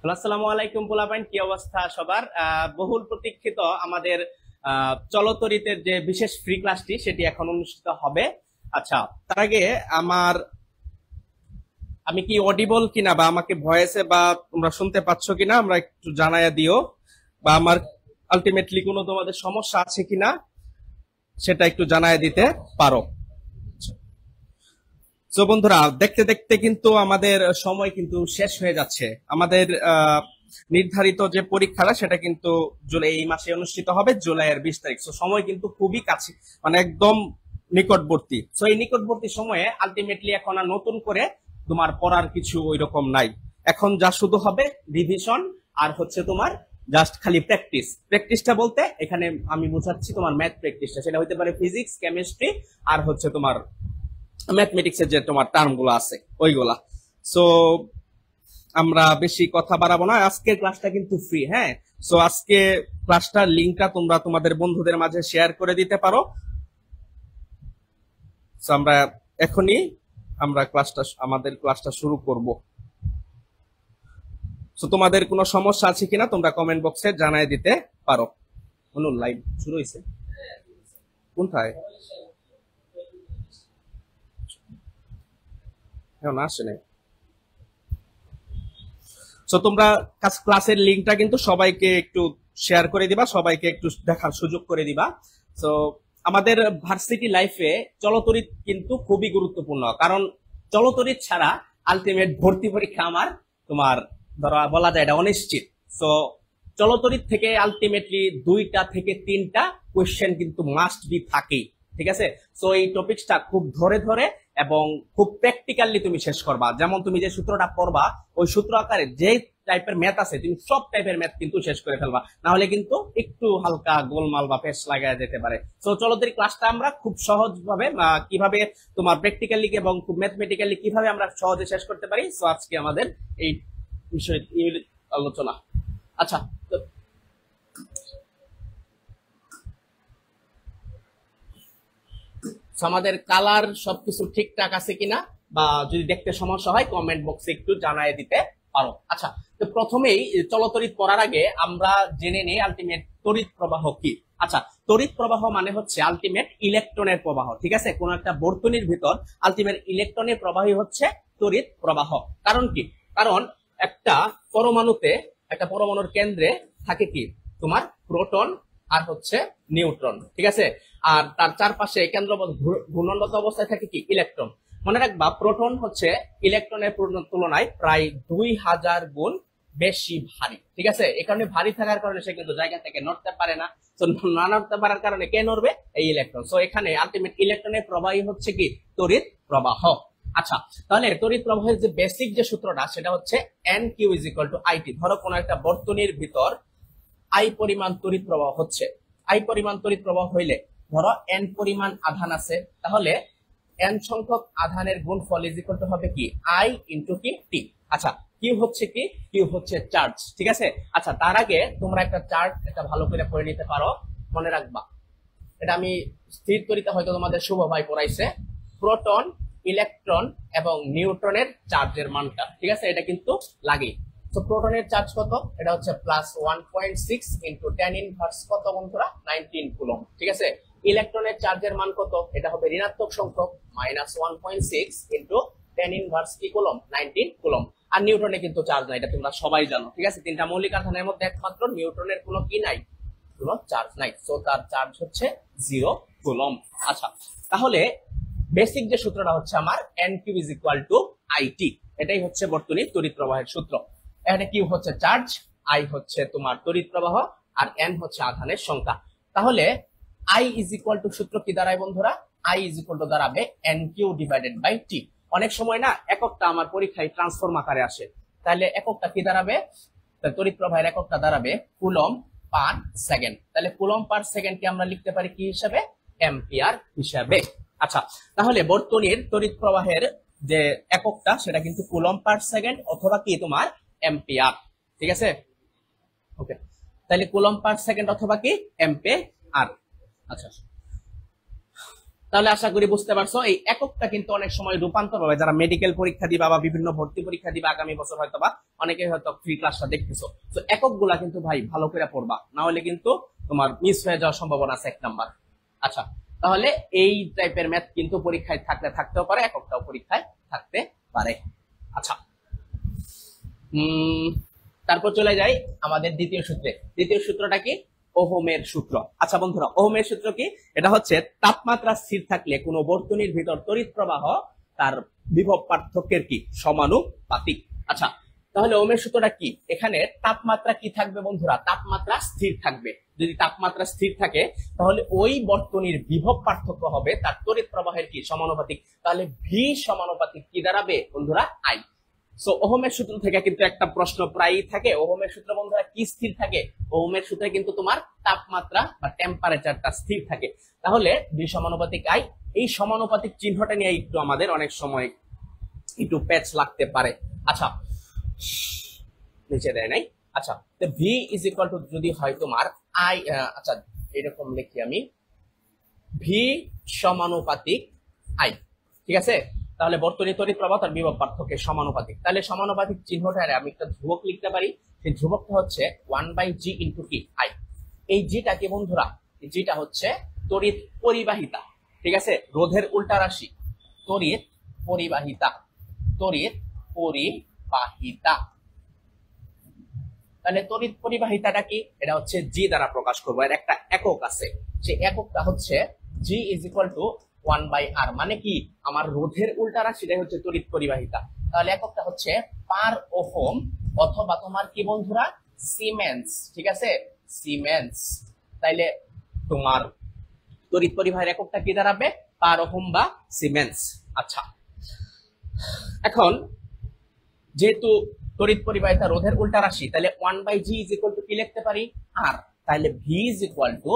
আসসালামু আলাইকুম পোলাপাইন, কি অবস্থা সবার? বহুল প্রতীক্ষিত আমাদের চলতরিতের যে বিশেষ ফ্রি ক্লাসটি সেটি এখন অনুষ্ঠিত হবে। আচ্ছা, তার আগে আমি কি অডিবল কিনা বা আমাকে ভয়েসে বা তোমরা শুনতে পাচ্ছ কিনা আমরা একটু জানাইয়া দিও, বা আমার আলটিমেটলি কোনো তোমাদের সমস্যা আছে কিনা সেটা একটু জানাইয়া দিতে পারো। তো বন্ধুরা, দেখতে দেখতে কিন্তু আমাদের সময় কিন্তু শেষ হয়ে যাচ্ছে। আমাদের নির্ধারিত যে পরীক্ষাটা সেটা কিন্তু জুলাই এই মাসে অনুষ্ঠিত হবে, জুলাইয়ের 20 তারিখ। তো সময় কিন্তু খুবই কাছে, মানে একদম নিকটবর্তী। তো এই নিকটবর্তী সময়ে আলটিমেটলি এখন আর নতুন করে তোমার পড়ার কিছু ওই রকম নাই। এখন যা শুধু হবে রিভিশন, আর হচ্ছে তোমার জাস্ট খালি প্র্যাকটিস। প্র্যাকটিসটা বলতে এখানে আমি বোঝাচ্ছি তোমার ম্যাথ প্র্যাকটিসটা, সেটা হতে পারে ফিজিক্স, কেমিস্ট্রি, আর হচ্ছে তোমার ম্যাথমেটিক্সের যে তোমার টার্ম গুলো আছে ওইগুলা। সো আমরা বেশি কথা বাড়াবো না, আজকের ক্লাসটা কিন্তু ফ্রি। হ্যাঁ, সো আজকে ক্লাসটার লিঙ্কটা তোমরা তোমাদের বন্ধুদের মাঝে শেয়ার করে দিতে পারো। সো আমরা এখনই আমাদের ক্লাসটা শুরু করব। সো তোমাদের কোনো সমস্যা আছে কিনা তোমরা কমেন্ট বক্সে জানাই দিতে পারো। লাইভ শুরু হয়েছে কোনটায়? এখন আসে নাই। সো তোমরা ক্লাসের লিঙ্কটা কিন্তু সবাইকে একটু শেয়ার করে দিবা, সবাইকে একটু দেখার সুযোগ করে দিবা। সো আমাদের ভার্সিটি লাইফে চলতরিৎ কিন্তু খুবই গুরুত্বপূর্ণ, কারণ চলতরিৎ ছাড়া আলটিমেট ভর্তি পরীক্ষা আমার তোমার ধরো বলা যায় এটা অনিশ্চিত। সো চলতরিৎ থেকে আলটিমেটলি 2টা থেকে 3টা কোয়েশ্চেন কিন্তু মাস্ট বি থাকেই। ঠিক আছে, সো এই টপিকসটা খুব ধরে ধরে এবং খুব প্র্যাকটিক্যালি তুমি শেষ করবা। যেমন তুমি যে সূত্রটা পড়বা ওই সূত্র আকারে যে টাইপের ম্যাথ আছে তুমি সব টাইপের ম্যাথ কিন্তু শেষ করে ফেলবা, না হলে কিন্তু একটু হালকা গোলমাল বা পেশ লাগায় যেতে পারে। তো চলতরিৎ ক্লাসটা আমরা খুব সহজ ভাবে কিভাবে তোমার প্র্যাকটিক্যালি এবং খুব ম্যাথমেটিক্যালি কিভাবে আমরা সহজে শেষ করতে পারি, সো আজকে আমাদের এই বিষয় আলোচনা। আচ্ছা, তো আমাদের কালার সবকিছু ঠিকঠাক আছে কিনা, বা যদি দেখতে সমস্যা হয় কমেন্ট বক্সে একটু জানাই দিতে পারো। আচ্ছা, তো প্রথমেই চলতরিৎ পড়ার আগে আমরা জেনে নেই আলটিমেট তড়িৎ প্রবাহ কি। আচ্ছা, তড়িৎ প্রবাহ মানে হচ্ছে আলটিমেট ইলেকট্রনের প্রবাহ। ঠিক আছে, কোন একটা বর্তনীর ভিতর আলটিমেট ইলেকট্রনের প্রবাহই হচ্ছে তড়িৎ প্রবাহ। কারণ কি? কারণ একটা পরমাণুতে, একটা পরমাণুর কেন্দ্রে থাকে কি তোমার প্রোটন আর হচ্ছে নিউট্রন। ঠিক আছে, আর তার চারপাশে কেন্দ্র ঘূর্ণনরত অবস্থায় থাকে কি ইলেকট্রন। মনে রাখবা, প্রোটন হচ্ছে ইলেকট্রনের তুলনায় প্রায় 2000 গুণ বেশি ভারী। ঠিক আছে, এই কারণে ভারী থাকার কারণে সে কিন্তু জায়গা থেকে নড়তে পারে না। তো না নড়তে পারার কারণে কে নড়বে? এই ইলেকট্রন। সো এখানে আলটিমেট ইলেকট্রনের প্রবাহই হচ্ছে কি তড়িৎ প্রবাহ। আচ্ছা, তাহলে তড়িৎ প্রবাহের যে বেসিক যে সূত্রটা সেটা হচ্ছে N Q is equal to IT. ধরো কোন একটা বর্তনীর ভিতর আই পরিমাণ তড়িৎ প্রবাহ হচ্ছে। আই পরিমাণ তড়িৎ প্রবাহ হইলে ধরো এন পরিমাণ আধান আছে, তাহলে এন সংখ্যক আধানের গুণফল ইজ ইকুয়াল টু হবে কি আই ইনটু কি টি। আচ্ছা, কিউ হচ্ছে কি? কিউ হচ্ছে চার্জ। ঠিক আছে, আচ্ছা তার আগে তোমরা একটা চার্ট এটা ভালো করে পড়ে নিতে পারো। মনে রাখবা, এটা আমি স্থির তরিতে হয়তো তোমাদের শুভ ভাই পড়াইছে। প্রোটন, ইলেকট্রন এবং নিউট্রনের চার্জের মানটা, ঠিক আছে, এটা কিন্তু লাগে। তো প্রোটনের চার্জ কত? এটা হচ্ছে +1.6 ইন্টু 10 ইনভার্স কত বন্ধুরা? 19 কুলম। ঠিক আছে, ইলেকট্রনের চার্জের মান কত? এটা হবে ঋণাত্মক সংখ্যক -1.6 ইন্টু 10 ইনভার্স কি কুলম? 19 কুলম। আর নিউট্রনে কিন্তু চার্জ নাই, এটা তোমরা সবাই জানো। ঠিক আছে, তিনটা মৌলিক আধানের মধ্যে একমাত্র নিউট্রনের কোনো কি নাই, কোনো চার্জ নাই। সো তার চার্জ হচ্ছে 0 কুলম। আচ্ছা, তাহলে বেসিক যে সূত্রটা হচ্ছে আমার N Q is equal to IT. এটাই হচ্ছে বর্তনীর তড়িৎ প্রবাহের সূত্র। এখানে কিউ হচ্ছে চার্জ, আই হচ্ছে তোমার তড়িৎ প্রবাহ, আর এন হচ্ছে আধানের সংখ্যা। তাহলে আই ইজ ইকুয়াল টু সূত্র কি দাঁড়ায় বন্ধুরা? আই ইজ ইকুয়াল টু দাঁড়াবে N Q divided by T. অনেক সময় না এককটা আমার পরীক্ষায় ট্রান্সফর্ম আকারে আসে, তাহলে এককটা কি দাঁড়াবে? তড়িৎ প্রবাহের এককটা দাঁড়াবে কুলম পার সেকেন্ড। তাহলে কুলম পার সেকেন্ড কে আমরা লিখতে পারি কি হিসাবে? এম্পিয়ার হিসাবে। আচ্ছা, তাহলে বর্তনীর তড়িৎ প্রবাহের যে এককটা সেটা কিন্তু কুলম পার সেকেন্ড অথবা কি তোমার এম্পিয়ার। ঠিক আছে, ওকে, তাহলে কুলম পার সেকেন্ড অথবা কি এম্পিয়ার। আচ্ছা, তাহলে আশা করি বুঝতে পারছো এই এককটা কিন্তু অনেক সময় রূপান্তর হবে, যারা মেডিকেল পরীক্ষা দিবা বা বিভিন্ন ভর্তি পরীক্ষা দিবা আগামী বছর হয়তো বা অনেকে হয়তো ফ্রি ক্লাসটা দেখতেছো, তো একক গুলা কিন্তু ভাই ভালো করে পড়বা, না হলে কিন্তু তোমার মিস হয়ে যাওয়ার সম্ভাবনা আছে 1 নাম্বার। আচ্ছা, তাহলে এই টাইপের ম্যাথ কিন্তু পরীক্ষায় থাকতেও পারে, এককটাও পরীক্ষায় থাকতে পারে। আচ্ছা, তারপর চলে যাই আমাদের দ্বিতীয় সূত্রে। দ্বিতীয় সূত্রটা কি? ওহমের সূত্র। আচ্ছা বন্ধুরা, ওহমের সূত্র কি? এটা হচ্ছে তাপমাত্রা স্থির থাকলে কোনো বর্তনীর ভিতর তড়িৎ প্রবাহ তার বিভব পার্থক্যের কি সমানুপাতিক। আচ্ছা, তাহলে ওহমের সূত্রটা কি? এখানে তাপমাত্রা কি থাকবে বন্ধুরা? তাপমাত্রা স্থির থাকবে। যদি তাপমাত্রা স্থির থাকে তাহলে ওই বর্তনীর বিভব পার্থক্য হবে তার তড়িৎ প্রবাহের কি সমানুপাতিক। তাহলে ভি সমানুপাতিক কি দাঁড়াবে বন্ধুরা? আই। সো ওহমের সূত্র থেকে কিন্তু একটা প্রশ্ন প্রায়ই থাকে, ওহমের সূত্র বন্ধুরা কি স্থির থাকে? ওহমের সূত্রে কিন্তু তোমার তাপমাত্রা বা টেম্পারেচারটা স্থির থাকে। তাহলে ভি সমানুপাতিক আই, এই সমানুপাতিক চিহ্নটা নিয়ে একটু আমাদের অনেক সময় একটু প্যাচ লাগতে পারে। আচ্ছা, নিচে দেয় নাই। আচ্ছা, তো ভি ইজ ইকুয়াল টু যদি হয় তোমার আই, আচ্ছা এরকম লিখি আমি, ভি সমানুপাতিক আই, ঠিক আছে? তাহলে বর্তনী তড়িৎ প্রবাহ তার বিভব পার্থক্যের সমানুপাতিক। তাহলে সমানুপাতিক চিহ্নটা আমি একটা ধ্রুবক লিখতে পারি, সেই ধ্রুবকটা হচ্ছে 1/g ইন্টু কি আই। এই জিটা কি বন্ধুরা? জিটা হচ্ছে তড়িৎ পরিবাহিতা, ঠিক আছে? রোধের উল্টা রাশি, তড়িৎ পরিবাহিতা, তড়িৎ পরিবাহিতা। তাহলে তড়িৎ পরিবাহিতাটা কি? এটা হচ্ছে জি দ্বারা প্রকাশ করবো, এর একটা একক আছে, সেই এককটা হচ্ছে জি ইজ ইকুয়াল টু 1/r। মানে কি? আমার রোধের উল্টা রাশিটাই হচ্ছে তড়িৎ পরিবাহিতা। তাহলে এককটা হচ্ছে পার ওহম অথবা তোমার কি বন্ধুরা? সিমেন্স, ঠিক আছে? সিমেন্স। তাইলে তোমার তড়িৎ পরিবাহের এককটা কি দাঁড়াবে? পার ওহম বা সিমেন্স। আচ্ছা, এখন যেহেতু তড়িৎ পরিবাহিতা রোধের উল্টা রাশি, তাহলে 1/g ইজ ইকুয়াল টু কি লিখতে পারি? আর। তাহলে V is equal to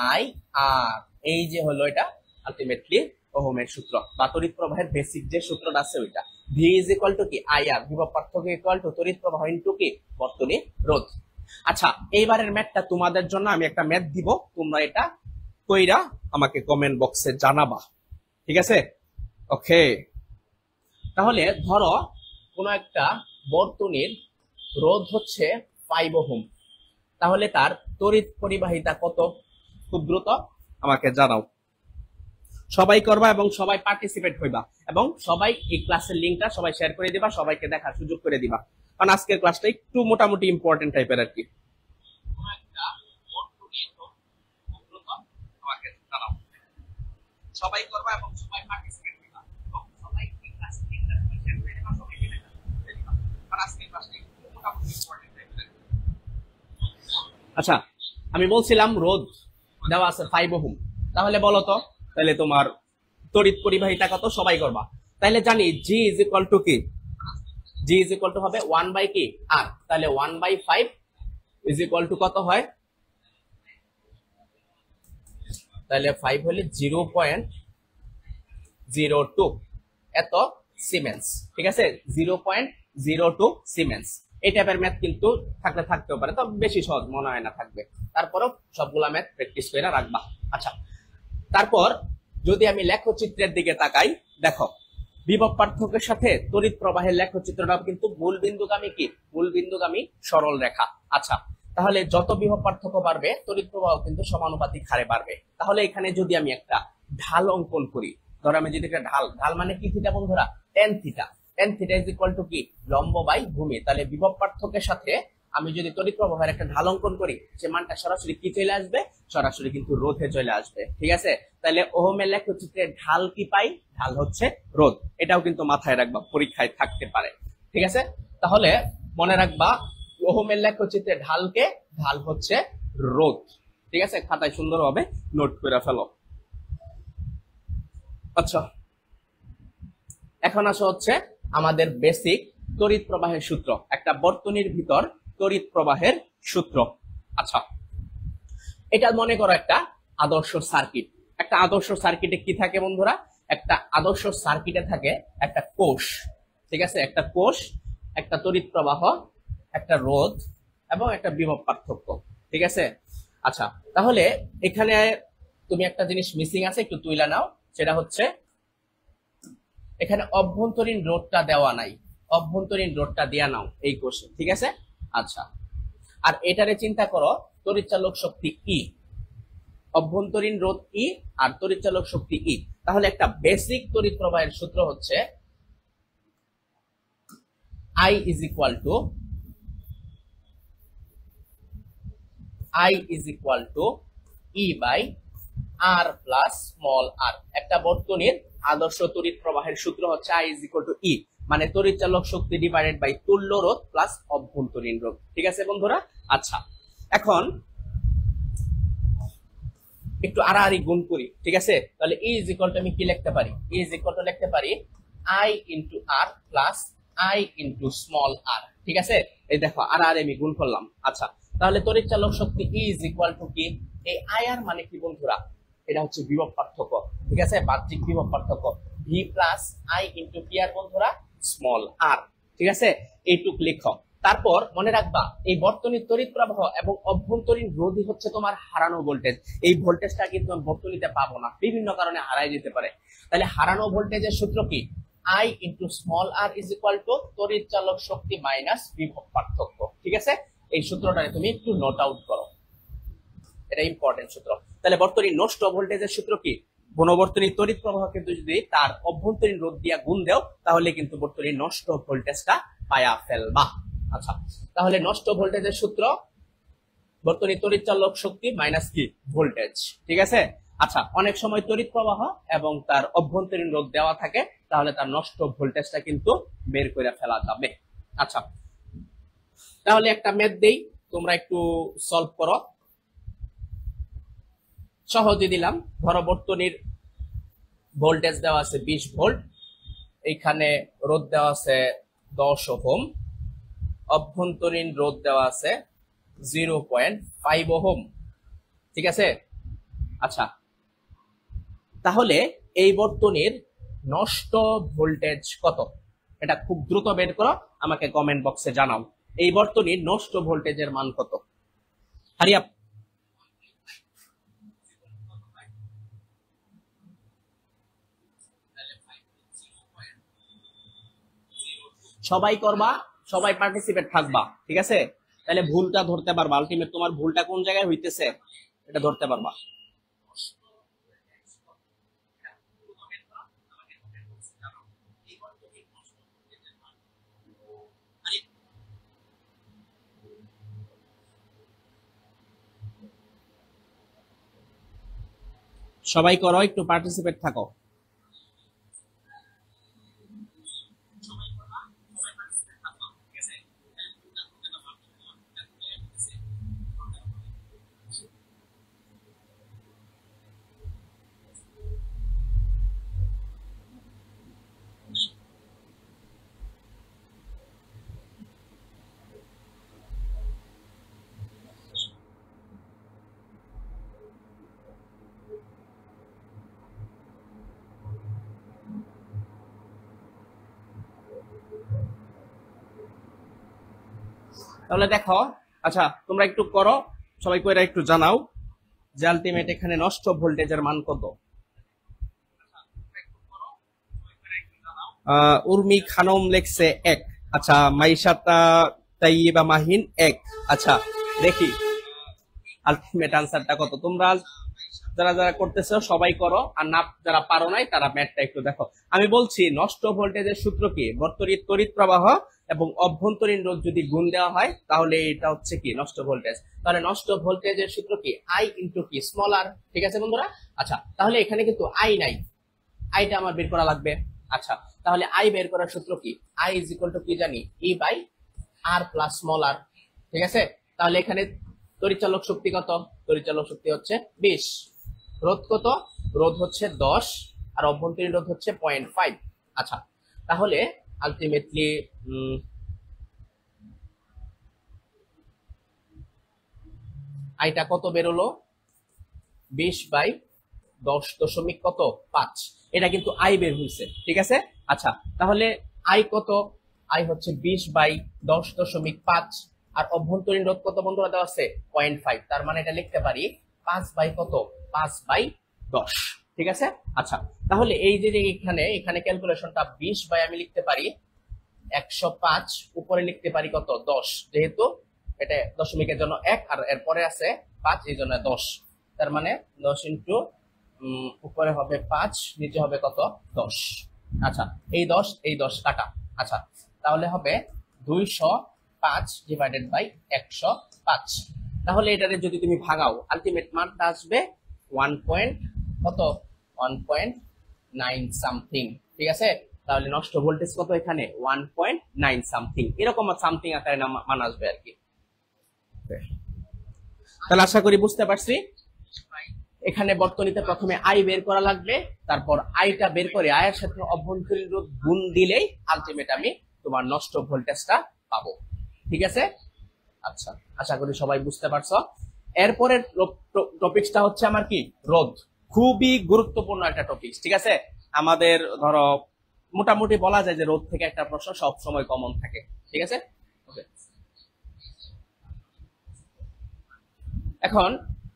I R. এই যে হলো এটা আলটিমেটলি ওহমের সূত্র বা তড়িৎ প্রবাহের বেসিক যে সূত্রটা আছে ওইটা। ভি ইজ ইকুয়াল টু কি আই আর, বিভব পার্থক্য ইকুয়াল টু তড়িৎ প্রবাহ ইনটু কি বর্তনী রোধ। আচ্ছা, এইবারের ম্যাথটা তোমাদের জন্য আমি একটা ম্যাথ দিব, তোমরা এটা কইরা আমাকে কমেন্ট বক্সে জানাবা, ঠিক আছে? ওকে, তাহলে ধরো কোন একটা বর্তনীর রোধ হচ্ছে 5 ওহম, তাহলে তার তড়িৎ পরিবাহিতা কত? খুব দ্রুত আমাকে জানাও। সবাই করবা এবং সবাই পার্টিসিপেট হইবা এবং সবাই এই ক্লাসের লিংকটা সবাই শেয়ার করে দিবা, সবাইকে দেখার সুযোগ করে দিবা, কারণ আজকের ক্লাসটা একটু মোটামুটি ইম্পর্টেন্ট টাইপের আর কি। সবাই করবা এবং সবাই পার্টিসিপেট হইবা এবং সবাই এই ক্লাসের লিংকটা শেয়ার করে দিবা, সবাইকে দেখার সুযোগ করে দিবা, কারণ আজকের ক্লাসটা একটু মোটামুটি ইম্পর্টেন্ট টাইপের। আচ্ছা, আমি বলছিলাম রোধ দেওয়া আছে 5 ওহম, তাহলে বলো তো তাহলে তোমার তড়িৎ পরিবাহিতা কত? সবাই করবা। তাহলে জানি জি ইজ ইকুয়াল টু কি? জি ইজ ইকুয়াল টু হবে 1 বাই কি আর। তাহলে 1/5 ইজ ইকুয়াল টু কত হয়? তাহলে 5 হলে 0.02 এত সিমেন্স, ঠিক আছে? 0.02 সিমেন্স। এই টাইপের ম্যাথ কিন্তু থাকতেও পারে, তো বেশি সহজ মনে হয় না থাকবে, তারপরও সবগুলা ম্যাথ প্র্যাকটিস করে রাখবা। আচ্ছা, তারপর যদি আমি লেখচিত্রের দিকে তাকাই, দেখো বিভব পার্থক্যের সাথে তড়িৎ প্রবাহের লেখচিত্রটা কিন্তু মূল বিন্দুগামী কি? মূল বিন্দুগামী সরল রেখা। আচ্ছা, তাহলে যত বিভব পার্থক্য বাড়বে তড়িৎ প্রবাহ কিন্তু সমানুপাতিক হারে বাড়বে। তাহলে এখানে যদি আমি একটা ঢাল অঙ্কন করি, ধরো আমি যদি একটা ঢাল মানে কি থিটা বন্ধুরা? tan theta. tan theta is equal to কি? লম্ব বাই ভূমি। তাহলে বিভব পার্থক্যের সাথে আমি যদি তড়িৎ প্রবাহের একটা ঢাল অঙ্কন করি, সে মানটা সরাসরি কি চলে আসবে? সরাসরি কিন্তু রোধে চলে আসবে, ঠিক আছে? তাহলে ওহমের লেখচিত্রে ঢাল কি পাই? ঢাল হচ্ছে রোধ। এটাও কিন্তু মাথায় রাখবা, পরীক্ষায় থাকতে পারে, ঠিক আছে? তাহলে মনে রাখবা ওহমের লেখচিত্রে ঢালকে, ঢাল হচ্ছে রোধ, ঠিক আছে? খাতায় সুন্দরভাবে নোট করে ফেলো। আচ্ছা, এখন আসা হচ্ছে আমাদের বেসিক তড়িৎ প্রবাহের সূত্র, একটা বর্তনীর ভিতর তড়িৎ প্রবাহের সূত্র। আচ্ছা, এটা মনে করো একটা আদর্শ সার্কিট। একটা আদর্শ সার্কিটে কি থাকে বন্ধুরা? একটা আদর্শ সার্কিটে থাকে একটা কোষ, ঠিক আছে? একটা কোষ, একটা তড়িৎ প্রবাহ, একটা রোধ এবং একটা বিভব পার্থক্য, ঠিক আছে? আচ্ছা, তাহলে এখানে তুমি একটা জিনিস মিসিং আছে, একটু তুইলা নাও। সেটা হচ্ছে এখানে অভ্যন্তরীণ রোধটা দেওয়া নাই, অভ্যন্তরীণ রোধটা দেয়া নাও এই কোষে, ঠিক আছে। আচ্ছা, আর এটারে চিন্তা করো তড়িৎচালক শক্তি ই, অভ্যন্তরীণ রোধ ই আর তড়িৎচালক শক্তি ই। তাহলে একটা বেসিক তড়িৎ প্রবাহের সূত্র হচ্ছে I is equal to E by R plus small r। একটা বর্তনীর আদর্শ তড়িৎ প্রবাহের সূত্র হচ্ছে I is equal to E, মানে তড়িৎচালক শক্তি ডিভাইডেড বাই তুল্য রোধ প্লাস অভ্যন্তরীণ রোধ, ঠিক আছে বন্ধুরা। আচ্ছা, এখন একটু আড়াআড়ি গুণ করি, ঠিক আছে। তাহলে E is equal to আমি কি লিখতে পারি? E is equal to লিখতে পারি I into R plus I into small r, ঠিক আছে। এই দেখো আড়াআড়ি আমি গুণ করলাম। আচ্ছা, তাহলে তড়িৎচালক শক্তি E is equal to কি? এই IR মানে কি বন্ধুরা? এটা হচ্ছে বিভব পার্থক্য, ঠিক আছে, বাহ্যিক বিভব পার্থক্য। V plus I into কি আর বন্ধুরা? স্মল r, ঠিক আছে। এইটুক লিখো। তারপর মনে রাখবা এই বর্তনীর তড়িৎ প্রবাহ এবং অভ্যন্তরীণ রোধই হচ্ছে তোমার হারানো ভোল্টেজ। এই ভোল্টেজটা কিন্তু বর্তনীতে পাবো না, বিভিন্ন কারণে হারাই যেতে পারে। তাহলে হারানো ভোল্টেজের সূত্র কি? I into small r is equal to তড়িৎচালক শক্তি মাইনাস বিভব পার্থক্য, ঠিক আছে। এই সূত্রটা তুমি একটু নোট আউট করো, এটা ইম্পর্টেন্ট সূত্র। তাহলে বর্তনীর নষ্ট ভোল্টেজের সূত্র কি? কোন বর্তনীর তড়িৎ প্রবাহ কিন্তু যদি তার অভ্যন্তরীণ রোধ দিয়া গুণ দাও তাহলে কিন্তু বর্তনীর নষ্ট ভোল্টেজটা পায়া ফেলবা। আচ্ছা, তাহলে নষ্ট ভোল্টেজের সূত্র বর্তনীর তড়িৎচালক শক্তি মাইনাস কি? ভোল্টেজ, ঠিক আছে। আচ্ছা, অনেক সময় তড়িৎ প্রবাহ এবং তার অভ্যন্তরীণ রোধ দেওয়া থাকে, তাহলে তার নষ্ট ভোল্টেজটা কিন্তু বের করে ফেলা যাবে। আচ্ছা, তাহলে একটা ম্যাথ দেই, তোমরা একটু সলভ করো। সহজে দিলাম, ধরো বর্তনীর ভোল্টেজ দেওয়া আছে 20 ভোল্ট, এইখানে রোধ দেওয়া আছে 10 ওহম, অভ্যন্তরীণ রোধ দেওয়া আছে 0.5 ওহম, ঠিক আছে। আচ্ছা, তাহলে এই বর্তনীর নষ্ট ভোল্টেজ কত? এটা খুব দ্রুত বের করো, আমাকে কমেন্ট বক্সে জানাও। এই বর্তনীর নষ্ট ভোল্টেজের মান কত? হারিয়া সবাই করবা, সবাই পার্টিসিপেট থাকবা, ঠিক আছে। তাহলে ভুলটা ধরতে পারবা, আলটিমেট তোমার ভুলটা কোন জায়গায় হইতেছে এটা ধরতে পারবা। সবাই করো, একটু পার্টিসিপেট থাকো। তাহলে দেখো, আচ্ছা তোমরা একটু করো, সবাই করে একটু জানাও যে আলটিমেট এখানে নষ্ট ভোল্টেজের মান কত। উর্মি খানম লেখছে 1। আচ্ছা, মাইশাতা তাইয়িবা মাহিন 1। আচ্ছা, দেখি আলটিমেট আনসারটা কত। তোমরা যারা যারা করতেছো সবাই করো, আর না যারা পারো নাই তারা ম্যাথটা একটু দেখো। আমি বলছি নষ্ট ভোল্টেজের সূত্র কি? বর্তনীর তড়িৎ প্রবাহ এবং অভ্যন্তরীণ রোধ যদি গুণ দেওয়া হয় তাহলে এটা হচ্ছে কি? নষ্ট ভোল্টেজ। তাহলে নষ্ট ভোল্টেজের সূত্র কি? I ইন্টু কি? স্মল r, ঠিক আছে বন্ধুরা। আচ্ছা, তাহলে এখানে কিন্তু I নাই, আইটা আমার বের করা লাগবে। আচ্ছা, তাহলে I বের করার সূত্র কি? I ইজ ইকুয়াল টু কি জানি? E by R plus small r, ঠিক আছে। তাহলে এখানে তড়িৎচালক শক্তি কত? তড়িৎচালক শক্তি হচ্ছে 20। রোধ কত? রোধ হচ্ছে 10 আর অভ্যন্তরীণ রোধ হচ্ছে 0.5। আচ্ছা, তাহলে আলটিমেটলি আইটা কত বেরোলো? 20 বাই 10 দশমিক কত? 5। এটা কিন্তু আই বের হয়েছে, ঠিক আছে। আচ্ছা, তাহলে আই কত? আই হচ্ছে 20 বাই 10.5 আর অভ্যন্তরীণ রোধ কত বন্ধুরা দেওয়া আছে? 0.5। তার মানে এটা লিখতে পারি 5 বাই কত? 5 বাই 10, ঠিক আছে। আচ্ছা, তাহলে এই যে এখানে এখানে ক্যালকুলেশনটা 20 বাই আমি লিখতে পারি 105, উপরে লিখতে পারি কত 10, যেহেতু এটা দশমিকের জন্য 1 আর এরপরে আছে 5, এই জন্য 10। তার মানে 10 ইন্টু উপরে হবে 5, নিচে হবে কত 10। আচ্ছা, এই 10 কাটা। আচ্ছা, তাহলে হবে 205 ডিভাইডেড বাই 105। তাহলে এটারে যদি তুমি ভাগাও আলটিমেট মানটা আসবে 1.9 সামথিং। ঠিক আছে, তাহলে নষ্ট ভোল্টেজ কত এখানে 1.9 সামথিং, এরকম সামথিং আকারে মান আসবে আর কি। তাহলে আশা করি বুঝতে পারছি। এখানে বর্তনীতে প্রথমে আই বের করা লাগবে, তারপর আইটা বের করে আয়ের সাথে অভ্যন্তরীণ রোধ গুণ দিলেই আলটিমেট আমি তোমার নষ্ট ভোল্টেজটা পাবো। ঠিক আছে, আচ্ছা আশা করি সবাই বুঝতে পারছো। এরপরের টপিকসটা হচ্ছে আমার কি রোধ, খুবই গুরুত্বপূর্ণ একটা টপিকস। ঠিক আছে, আমাদের ধরো মোটামুটি বলা যায় যে রোধ থেকে একটা প্রশ্ন সব সময় কমন থাকে। ঠিক আছে, এখন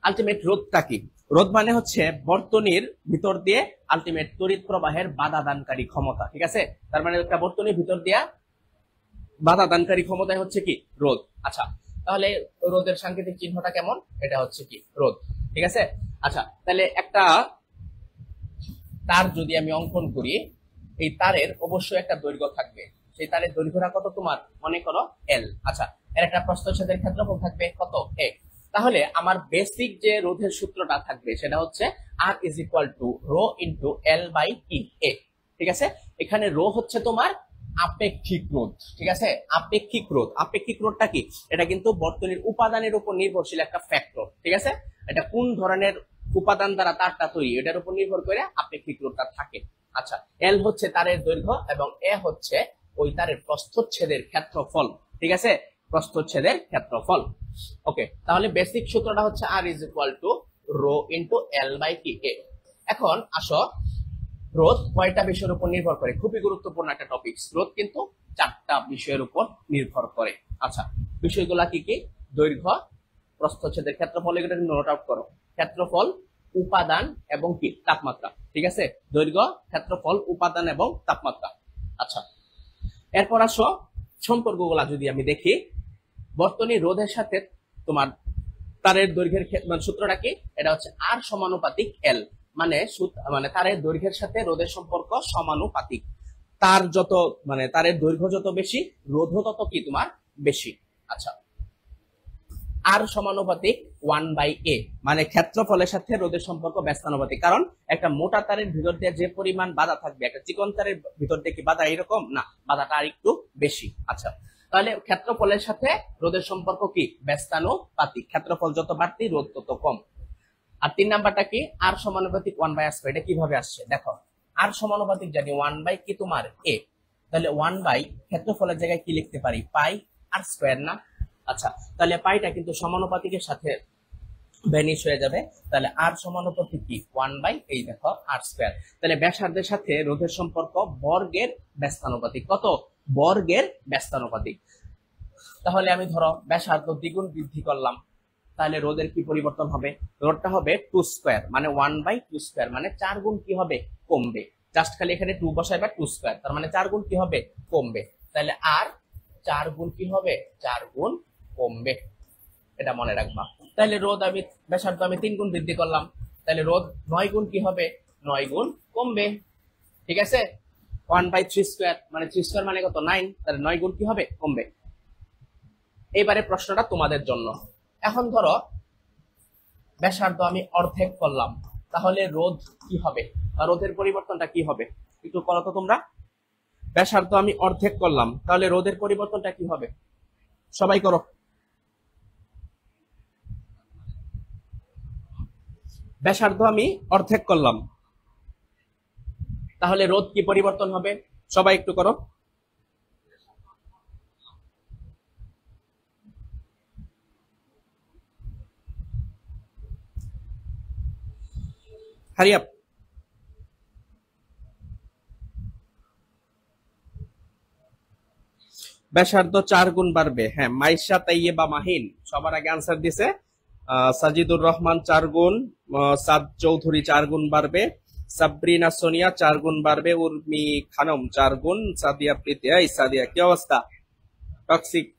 আলটিমেট রোধটা কি? রোধ মানে হচ্ছে বর্তনীর ভিতর দিয়ে আলটিমেট তড়িৎ প্রবাহের বাধা দানকারী ক্ষমতা। ঠিক আছে, তার মানে একটা বর্তনীর ভিতর দিয়া বাধা দানকারী ক্ষমতায় হচ্ছে কি রোধ। আচ্ছা, তাহলে রোধের সাংকেতিক চিহ্নটা কেমন? এটা হচ্ছে কি রোধ। ঠিক আছে, আচ্ছা তাহলে একটা তার যদি আমি অঙ্কন করি, এই তারের অবশ্যই একটা দৈর্ঘ্য থাকবে। সেই তারের দৈর্ঘ্যটা কত তোমার মনে করো এল। আচ্ছা, এর একটা প্রস্থচ্ছেদের ক্ষেত্রফল থাকবে কত এ। তাহলে আমার বেসিক যে রোধের সূত্রটা থাকবে সেটা হচ্ছে R is equal to rho into L by E A. ঠিক আছে, এখানে রো হচ্ছে তোমার আপেক্ষিক রোধ। ঠিক আছে, আপেক্ষিক রোধ, আপেক্ষিক রোধটা কি? এটা কিন্তু বর্তনীর উপাদানের উপর নির্ভরশীল একটা ফ্যাক্টর। ঠিক আছে, এটা কোন ধরনের উপাদান দ্বারা তারটা তৈরি এটার উপর নির্ভর করে আপেক্ষিক রোধটা থাকে। আচ্ছা, এল হচ্ছে তারের দৈর্ঘ্য এবং এ হচ্ছে ওই তারের প্রস্থচ্ছেদের ক্ষেত্রফল। ঠিক আছে, প্রস্থচ্ছেদের ক্ষেত্রফল। ওকে, তাহলে বেসিক সূত্রটা হচ্ছে R is equal to rho into L by T A. এখন আসো, রোধ কয়টা বিষয়ের উপর নির্ভর করে? খুবই গুরুত্বপূর্ণ একটা টপিক। রোধ কিন্তু 4টা বিষয়ের উপর নির্ভর করে। আচ্ছা, বিষয়গুলা কি কি? দৈর্ঘ্য, প্রস্থচ্ছেদের ক্ষেত্রফল, এগুলো নোট আউট করো। ক্ষেত্রফল, উপাদান এবং কি তাপমাত্রা। ঠিক আছে, দৈর্ঘ্য, ক্ষেত্রফল, উপাদান এবং তাপমাত্রা। আচ্ছা, এরপর আসো সম্পর্কগুলা যদি আমি দেখি, বর্তনী রোধের সাথে তোমার তারের দৈর্ঘ্যের সূত্রটা কি? এটা হচ্ছে আর সমানুপাতিক এল, মানে তারের দৈর্ঘ্যের সাথে রোধের সম্পর্ক সমানুপাতিক। তার যত তারের দৈর্ঘ্য যত বেশি, রোধও তত কি তোমার বেশি। আচ্ছা, আর সমানুপাতিক 1/a, মানে ক্ষেত্রফলের সাথে রোধের সম্পর্ক ব্যস্তানুপাতিক। কারণ একটা মোটা তারের ভিতর দিয়ে যে পরিমাণ বাধা থাকবে, একটা চিকন তারের ভিতর দিয়ে কি বাধা এরকম না, বাধাটা আর একটু বেশি। আচ্ছা, তাহলে ক্ষেত্রফলের সাথে রোধের সম্পর্ক কি ব্যস্তানুপাতিক, ক্ষেত্রফল যত বাড়তি রোধ তত কম। আর 3 নাম্বারটা কি? আর সমানুপাতিক 1/r²। এটা কিভাবে আসছে দেখো, আর সমানুপাতিক জানি 1 কি তোমার a, তাহলে 1 ক্ষেত্রফলের জায়গায় কি লিখতে পারি পাই আর স্কয়ার না। আচ্ছা, তাহলে পাইটা কিন্তু সমানুপাতিকের সাথে ভ্যানিশ হয়ে যাবে, তাহলে আর সমানুপাতিক কি 1 এই দেখো r²। তাহলে ব্যাসার্ধের সাথে রোধের সম্পর্ক বর্গের ব্যস্তানুপাতিক। কত? বর্গের ব্যস্তানুপাতিক। তাহলে আমি ধরো ব্যাসার্ধ দ্বিগুণ বৃদ্ধি করলাম, তাহলে রোধের কি পরিবর্তন হবে? রোধটা হবে 2², মানে 1/2², মানে 4 গুণ কি হবে কমবে। জাস্ট খালি এখানে 2 বসাইবা 2², তার মানে 4 গুণ কি হবে কমবে। তাহলে আর 4 গুণ কি হবে 4 গুণ কমবে, এটা মনে রাখবা। তাহলে রোধ আমি ব্যাসার্ধ আমি 3 গুণ বৃদ্ধি করলাম, তাহলে রোধ 9 গুণ কি হবে 9 গুণ কমবে। ঠিক আছে, 1/3², মানে 3² মানে কত 9, তাহলে 9 গুণ কি হবে কমবে। এইবারে প্রশ্নটা তোমাদের জন্য। এখন ধরো ব্যাসার্ধ আমি অর্ধেক করলাম, তাহলে রোধ কি হবে, রোধের পরিবর্তনটা কি হবে একটু করো তো তোমরা। ব্যাসার্ধ আমি অর্ধেক করলাম, তাহলে রোধের পরিবর্তনটা কি হবে সবাই করো। ব্যাসার্ধ আমি অর্ধেক করলাম, তাহলে রোধ কি পরিবর্তন হবে সবাই একটু করো। Hurry up. ব্যাসার্ধ 4 গুণ বাড়বে। হ্যাঁ, মাইশা তাইয়েবা মাহিন সবার আগে আনসার দিছে। সাজিদুর রহমান 4 গুণ, সাদ চৌধুরী 4 গুণ বাড়বে, সাবরিনা সোনিয়া 4 গুণ বাড়বে, উর্মি খানম 4 গুণ, সাদিয়া প্রীতি, এই সাদিয়া কি অবস্থা, টক্সিক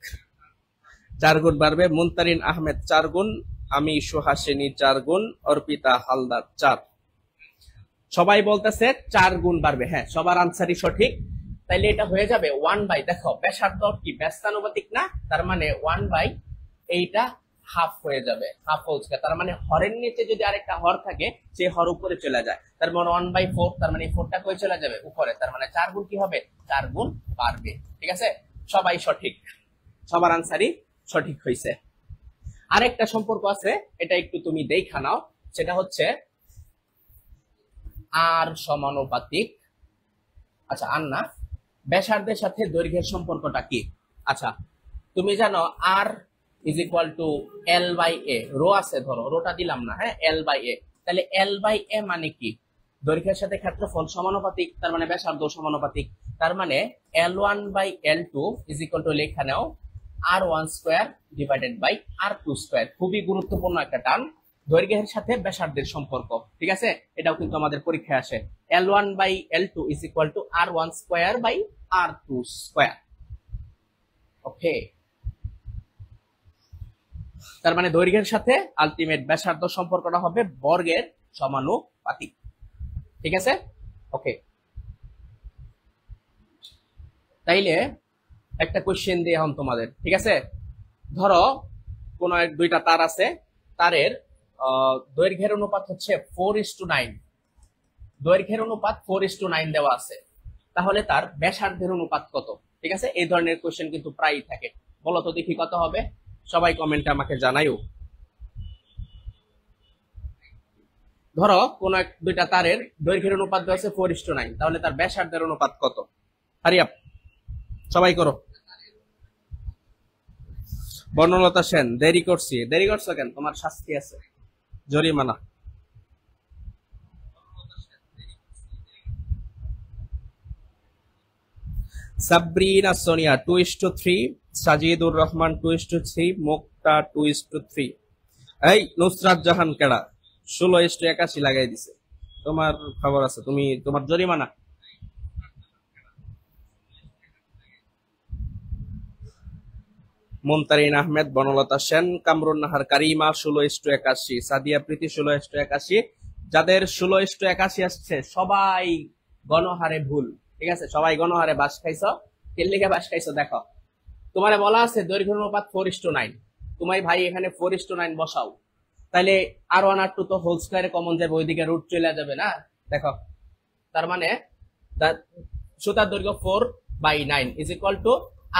4 গুণ বাড়বে, মুনতারিন আহমেদ 4 গুণ, আমি সুহাসিনী 4 গুণ, অর্পিতা হালদার 4। সবাই বলতেছে 4 গুণ বাড়বে, হ্যাঁ সবার আনসারই সঠিক। তাইলে এটা হয়ে যাবে 1 বাই, দেখো ব্যাসার্ধ কি ব্যস্তানুপাতিক না, তার মানে 1 বাই এইটা হাফ হয়ে যাবে, হাফ হোল স্কয়ার, তার মানে হরের নিচে যদি আরেকটা হর থাকে সেই হর উপরে চলে যায়, তার মানে 1/4, তার মানে 4টা কই চলে যাবে উপরে, তার মানে 4 গুণ কি হবে, 4 গুণ বাড়বে। ঠিক আছে, সবাই সঠিক, সবার আনসারই সঠিক হয়েছে। আরেকটা সম্পর্ক আছে, এটা একটু তুমি দেখা নাও, সেটা হচ্ছে আর সমানুপাতিক, আচ্ছা আর না, ব্যাসার্ধের সাথে দৈর্ঘ্যের সম্পর্কটা কি। আচ্ছা তুমি জানো R is equal to L by A, rho আছে, ধরো রোটা দিলাম না, হ্যাঁ এল বাই এ, তাহলে এল বাই এ মানে কি, দৈর্ঘ্যের সাথে ক্ষেত্রফল সমানুপাতিক, তার মানে ব্যাসার্ধ সমানুপাতিক, তার মানে L1 by L2 is equal to লেখা নাও R1 square divided by R2 square. খুবই গুরুত্বপূর্ণ একটা টার্ম, দৈর্ঘ্যের সাথে ব্যাসার্ধের সম্পর্ক। ঠিক আছে, এটাও কিন্তু আমাদের পরীক্ষায় আসে। L1 by L2 is equal to R1 square by R2 square. Okay, তার মানে দৈর্ঘ্যের সাথে আলটিমেট ব্যাসার্ধ সম্পর্কটা হবে বর্গের সমানুপাতিক। ঠিক আছে, ওকে। তাইলে একটা কোশ্চেন দিয়ে এখন তোমাদের, ঠিক আছে, ধরো কোন এক দুইটা তার আছে, তারের দৈর্ঘ্যের অনুপাত হচ্ছে 4:9, দৈর্ঘ্যের অনুপাত 4:9 দেওয়া আছে, তাহলে তার ব্যাসার্ধের অনুপাত কত। ঠিক আছে, এই ধরনের কোশ্চেন কিন্তু প্রায়ই থাকে। বলো তো দেখি কত হবে, সবাই কমেন্টে আমাকে জানাইও। ধরো কোন এক দুইটা তারের দৈর্ঘ্যের অনুপাত দেওয়া আছে 4:9, তাহলে তার ব্যাসার্ধের অনুপাত কত। হারি আপ, সবাই করো। বর্ণলতা সেন, দেরি করছো কেন, তোমার শাস্তি আছে, জরিমানা। সাবরিনা সোনিয়া 2:3, সাজিদুর রহমান 2:3, মুক্তা 2:3। এই নুসরাত জাহান কেডা 16:81 লাগাই দিছে, তোমার খবর আছে, তুমি তোমার জরিমানা। মুনতারিন আহমেদ, বনলতা সেন, কামরুন নাহার কারিমা 16:81, সাদিয়া প্রীতি 16:81। যাদের 16:81 আসছে সবাই গণহারে ভুল। ঠিক আছে, সবাই গণহারে বাস খাইছো। কেন লিখে বাস খাইছো দেখো, তোমারে বলা আছে দৈর্ঘ্যের অনুপাত 4:9, তোমার ভাই এখানে 4:9 বসাও, তাহলে R1 R2 তো হোল স্কয়ারে কমন যাবে, ওইদিকে রুট চলে যাবে না, দেখো তার মানে সুতার দৈর্ঘ্য 4/9 is equal to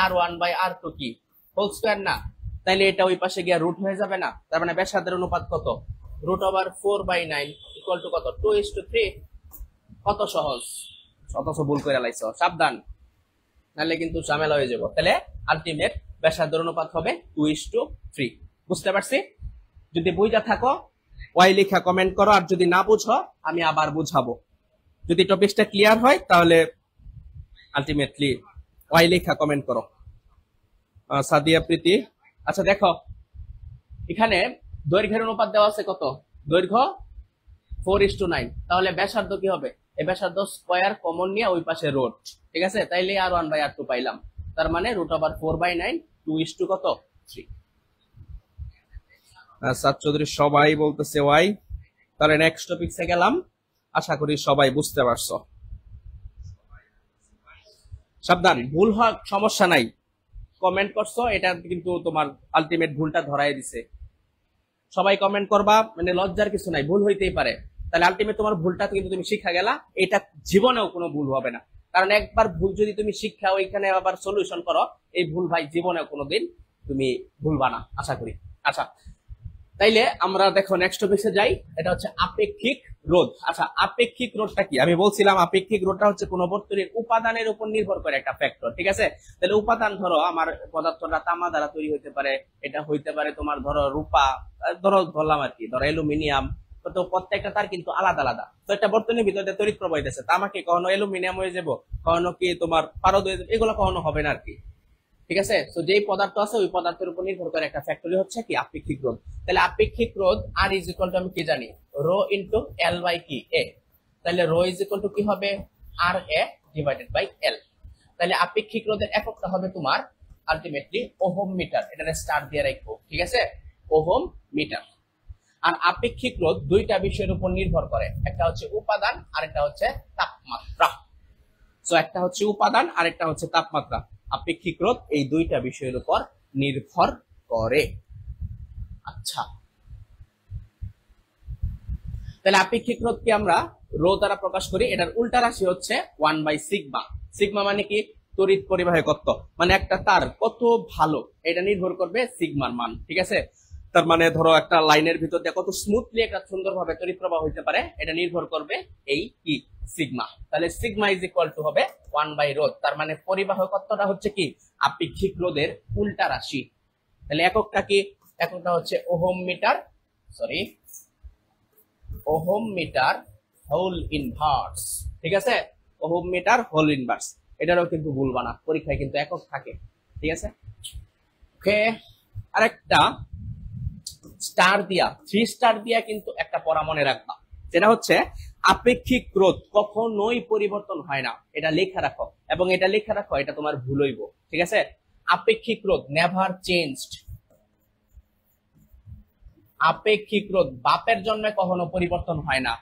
R1 by R2 কি হোল স্কয়ার না, তাইলে এটা ওই পাশে গিয়ে রুট হয়ে যাবে না, তার মানে ব্যাসার্ধের অনুপাত কত, রুট ওভার 4/9 ইকুয়াল টু কত, 2:3। কত সহজ, অথচ ভুল করে লাইছো, সাবধান, নাহলে কিন্তু ঝামেলা হয়ে যাবে। তাহলে আলটিমেট ব্যাসার্ধের অনুপাত হবে 2:3। বুঝতে পারছি? যদি বুঝা থাকো ওয়াই লেখা কমেন্ট করো, আর যদি না বুঝো আমি আবার বুঝাবো। যদি টপিকটা ক্লিয়ার হয় তাহলে আলটিমেটলি ওয়াই লেখা কমেন্ট করো। সাদিয়া প্রীতি, আচ্ছা দেখো এখানে দৈর্ঘ্যের অনুপাত দেওয়া আছে কত, দৈর্ঘ্য 4:9, তাহলে ব্যাসার্ধ কি হবে, এই ব্যাসার্ধ স্কয়ার কমন নিয়ে ওই পাশে রুট। ঠিক আছে, তাইলে R1 বাই R2 পাইলাম, তার মানে রুট ওভার 4/9 2 কত 3। সাত চৌধুরী সবাই বলতেছে ওয়াই। তাহলে নেক্সট টপিকসে গেলাম, আশা করি সবাই বুঝতে পারছো। সাবধান, ভুল হওয়ার সমস্যা নাই, কমেন্ট করছো এটা কিন্তু তোমার আলটিমেট ভুলটা ধরাই দিছে। সবাই কমেন্ট করবা, মানে লজ্জার কিছু নাই, ভুল হইতেই পারে, তাহলে আলটিমেট তোমার ভুলটা কিন্তু তুমি শিখা গেলা, এটা জীবনেও কোনো ভুল হবে না। কারণ একবার ভুল যদি তুমি শিক্ষা ওইখানে আবার সলিউশন করো, এই ভুল ভাই জীবনেও কোনোদিন তুমি ভুলবা না, আশা করি। আচ্ছা তাইলে আমরা দেখো নেক্সট টপিকে যাই, এটা হচ্ছে আপেক্ষিক রোধ। আচ্ছা আপেক্ষিক রোধটা কি, আমি বলছিলাম আপেক্ষিক রোধটা হচ্ছে কোন বস্তুর উপাদানের উপর নির্ভর করে একটা ফ্যাক্টর। ঠিক আছে, তাহলে উপাদান ধরো আমার পদার্থটা তামা দ্বারা তৈরি হইতে পারে, এটা হইতে পারে তোমার ধরো রূপা, ধরো ধরলাম আর কি, ধরো অ্যালুমিনিয়াম, তো প্রত্যেকটা তার কিন্তু আলাদা আলাদা। তো একটা বর্তনীর ভিতরে তড়িৎ প্রবাহিত তামাকে কখনো অ্যালুমিনিয়াম হয়ে যাবো, কখনো কি তোমার পারদ হয়ে যাবে, এগুলো কখনো হবে না আর কি। ঠিক আছে, তো যেই পদার্থ আছে ওই পদার্থের উপর নির্ভর করে একটা ফ্যাক্টরি হচ্ছে কি আপেক্ষিক রোধ। তাহলে আপেক্ষিক রোধ আর ইজ ইকুয়াল টু আমি কি জানি, রো ইনটু এল বাই কি এ। তাহলে রো ইজ ইকুয়াল টু কি হবে আর এ ডিভাইডেড বাই এল। তাহলে আপেক্ষিক রোধের এককটা হবে তোমার আলটিমেটলি ওহম মিটার, এটা স্টার দিয়ে রাখবো, ঠিক আছে, ওহম মিটার। আর আপেক্ষিক রোধ দুইটা বিষয়ের উপর নির্ভর করে, একটা হচ্ছে উপাদান আর একটা হচ্ছে তাপমাত্রা। তো একটা হচ্ছে উপাদান আর একটা হচ্ছে তাপমাত্রা। আপেক্ষিক রোধ এই দুইটা বিষয়ের উপর নির্ভর করে। আচ্ছা, তাহলে আপেক্ষিক রোধকে আমরা রো দ্বারা প্রকাশ করি, এটার উল্টা রাশি হচ্ছে 1/সিগমা। সিগমা মানে কি তড়িৎ পরিবাহকত্ব, মানে একটা তার কত ভালো এটা নির্ভর করবে সিগমার মান, ঠিক আছে। তার মানে ধরো একটা লাইনের ভিতর দিয়ে কত স্মুথলি একটা সুন্দরভাবে তড়িৎ প্রবাহ হইতে পারে এটা নির্ভর করবে এই কি সিগমা। তাহলে সিগমা ইজ ইকুয়াল টু হবে 1/রোধ, তার মানে পরিবাহকত্বটা হচ্ছে কি আপেক্ষিক রোধের উল্টা রাশি। তাহলে এককটা কি, এককটা হচ্ছে ohm metre, sorry ohm metre whole inverse, ঠিক আছে, ওহম মিটার হোল ইনভার্স। এটারও কিন্তু ভুলবা না, পরীক্ষায় কিন্তু একক থাকে, ঠিক আছে। ওকে, আরেকটা স্টার দিয়া 3 স্টার দিয়া কিন্তু একটা পড়া মনে রাখবা, যেটা হচ্ছে আপেক্ষিক রোধ কখনোই পরিবর্তন হয় না, এটা লেখা রাখো, এবং এটা লেখা রাখো, এটা তোমার ভুল হইব, ঠিক আছে। আপেক্ষিক রোধ নেভার চেঞ্জড, আপেক্ষিক রোধ বাপের জন্মে কখনো পরিবর্তন হয় না,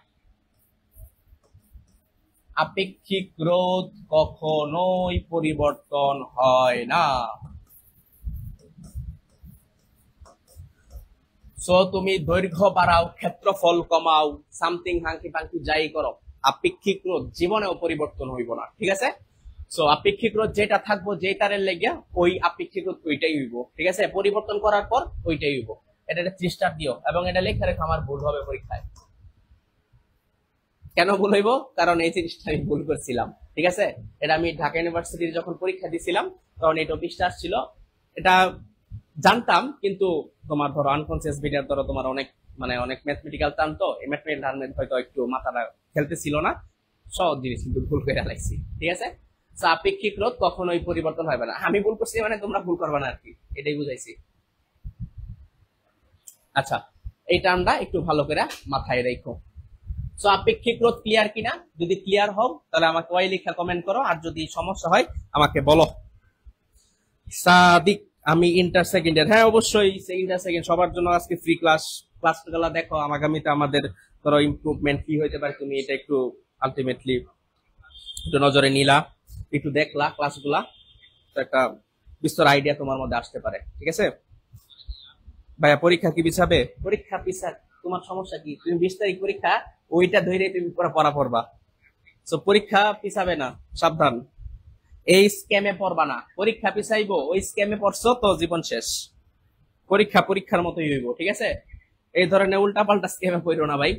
আপেক্ষিক রোধ কখনোই পরিবর্তন হয় না। সো তুমি দৈর্ঘ্য বাড়াও, ক্ষেত্রফল কমাও, সামথিং হাঙ্কি পাঙ্কি যাই করো, আপেক্ষিক রোধ জীবনেও পরিবর্তন হইব না, ঠিক আছে। সো আপেক্ষিক রোধ যেটা থাকবো যে তারের লেগে ওই আপেক্ষিক রোধ ওইটাই হইব, ঠিক আছে, পরিবর্তন করার পর ওইটাই হইব। এটা 3 স্টার দিও, এবং এটা লেখা রেখে আমার ভুল হবে পরীক্ষায়। কেন ভুল হইব, কারণ এই জিনিসটা আমি ভুল করছিলাম, ঠিক আছে। এটা আমি ঢাকা ইউনিভার্সিটির যখন পরীক্ষা দিছিলাম তখন এই টপিকটা আসছিল, এটা জানতাম, কিন্তু তোমার ধরো আনকনসিয়াস বিটার ধরো তোমার অনেক মানে অনেক ম্যাথমেটিক্যাল টার্ম, তো এই ম্যাথমেটিক্যাল টার্মে হয়তো একটু মাথাটা খেলতেছিল না, সব জিনিস কিন্তু ভুল করে লাগছি, ঠিক আছে। আপেক্ষিক রোধ কখনোই পরিবর্তন হবে না, আমি ভুল করছি মানে তোমরা ভুল করবে না আর কি, এটাই বুঝাইছি। আচ্ছা, এই টার্মটা একটু ভালো করে মাথায় রাখো। সো আপেক্ষিক রোধ ক্লিয়ার কিনা, যদি ক্লিয়ার হও তাহলে আমাকে ওয়াই লেখা কমেন্ট করো, আর যদি সমস্যা হয় আমাকে বলো। সাদিক, আমি ইন্টার সেকেন্ডের, হ্যাঁ অবশ্যই ইন্টার সেকেন্ড সবার জন্য আজকে ফ্রি ক্লাস, ক্লাসগুলো দেখো, আগামীতে আমাদের ধরো ইমপ্রুভমেন্ট কি হইতে পারে, তুমি এটা একটু আলটিমেটলি একটু নজরে নিলা, একটু দেখলা ক্লাসগুলা, তো একটা বিস্তর আইডিয়া তোমার মধ্যে আসতে পারে, ঠিক আছে। ভাইয়া পরীক্ষা কি পিছাবে, পরীক্ষা পিছা, তোমার সমস্যা কি, তুমি 20 তারিখ পরীক্ষা, ওইটা ধরে তুমি পড়া পড়বা, তো পরীক্ষা পিছাবে না, সাবধান, এই স্ক্যামে পড়বা না, পরীক্ষা পিছাইবো, ওই স্ক্যামে পড়ছো তো জীবন শেষ, পরীক্ষা পরীক্ষার মতোই হইব, ঠিক আছে। এই ধরনের উল্টা পাল্টা স্ক্যামে পড়ো না ভাই।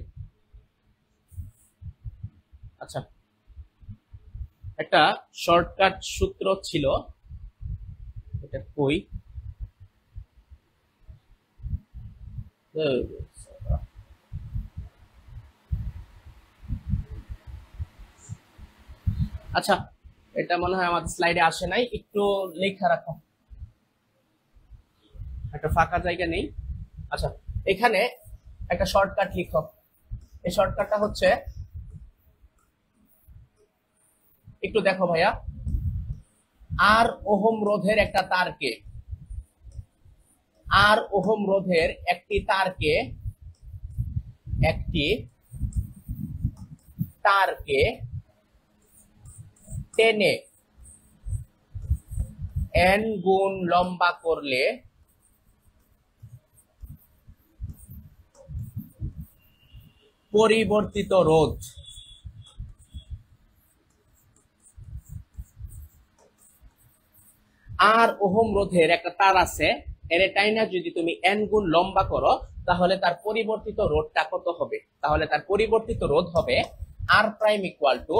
আচ্ছা, একটা শর্টকাট সূত্র ছিল, এটা কই, আচ্ছা এটা মনে হয় আমাদের স্লাইডে আসে নাই, একটু লেখা রাখো, একটা ফাঁকা জায়গা নেই। আচ্ছা, এখানে একটা শর্টকাট লিখো, এই শর্টকাটটা হচ্ছে, একটু দেখো ভাইয়া, আর ওহম রোধের একটা তারকে, আর ওহম রোধের একটি তারকে, একটি তারকে টেনে n গুণ লম্বা করলে পরিবর্তিত রোধ, আর ওহম রোধের একটা তার আছে, এর টাইনা যদি তুমি n গুণ লম্বা করো তাহলে তার পরিবর্তিত রোধটা কত হবে, তাহলে তার পরিবর্তিত রোধ হবে r prime equal to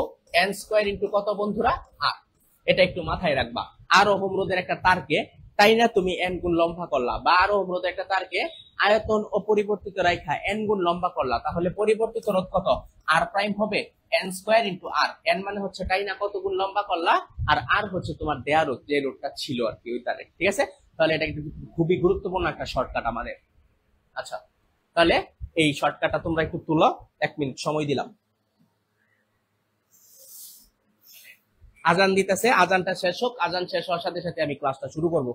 n square into কত বন্ধুরা, r। এটা একটু মাথায় রাখবা, আর ওহম রোধের একটা তারকে তাইনা তুমি n গুণ লম্বা করলা, বা আর ওহম রোধের একটা তারকে আয়তন অপরিবর্তিত রাখা n গুণ লম্বা করলা, তাহলে পরিবর্তিত রোধ কত, r প্রাইম হবে n square into r, n মানে হচ্ছে টাইনা কত গুণ লম্বা করলা, আর r হচ্ছে তোমার দেয়া রোধ, যে রোধটা ছিল আর কি ওই তারে, ঠিক আছে। তাহলে এটা কিন্তু খুবই গুরুত্বপূর্ণ একটা শর্টকাট আমাদের। আচ্ছা, তাহলে এই শর্টকাটটা তোমরা একটু তুলো, 1 মিনিট সময় দিলাম। আজান দিতেছে, আজানটা শেষ হোক, আজান শেষ হওয়ার সাথে সাথে আমি ক্লাসটা শুরু করব।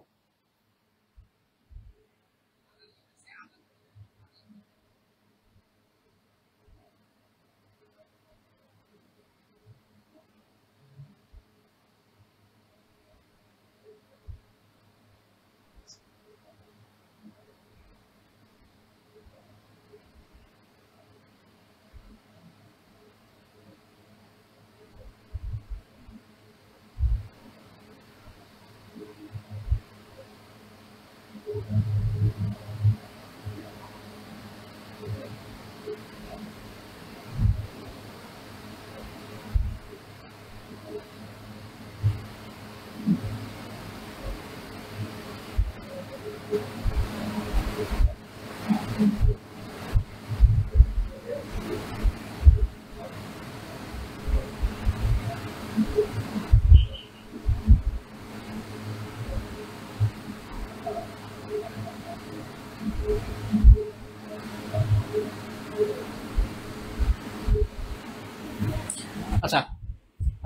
আচ্ছা,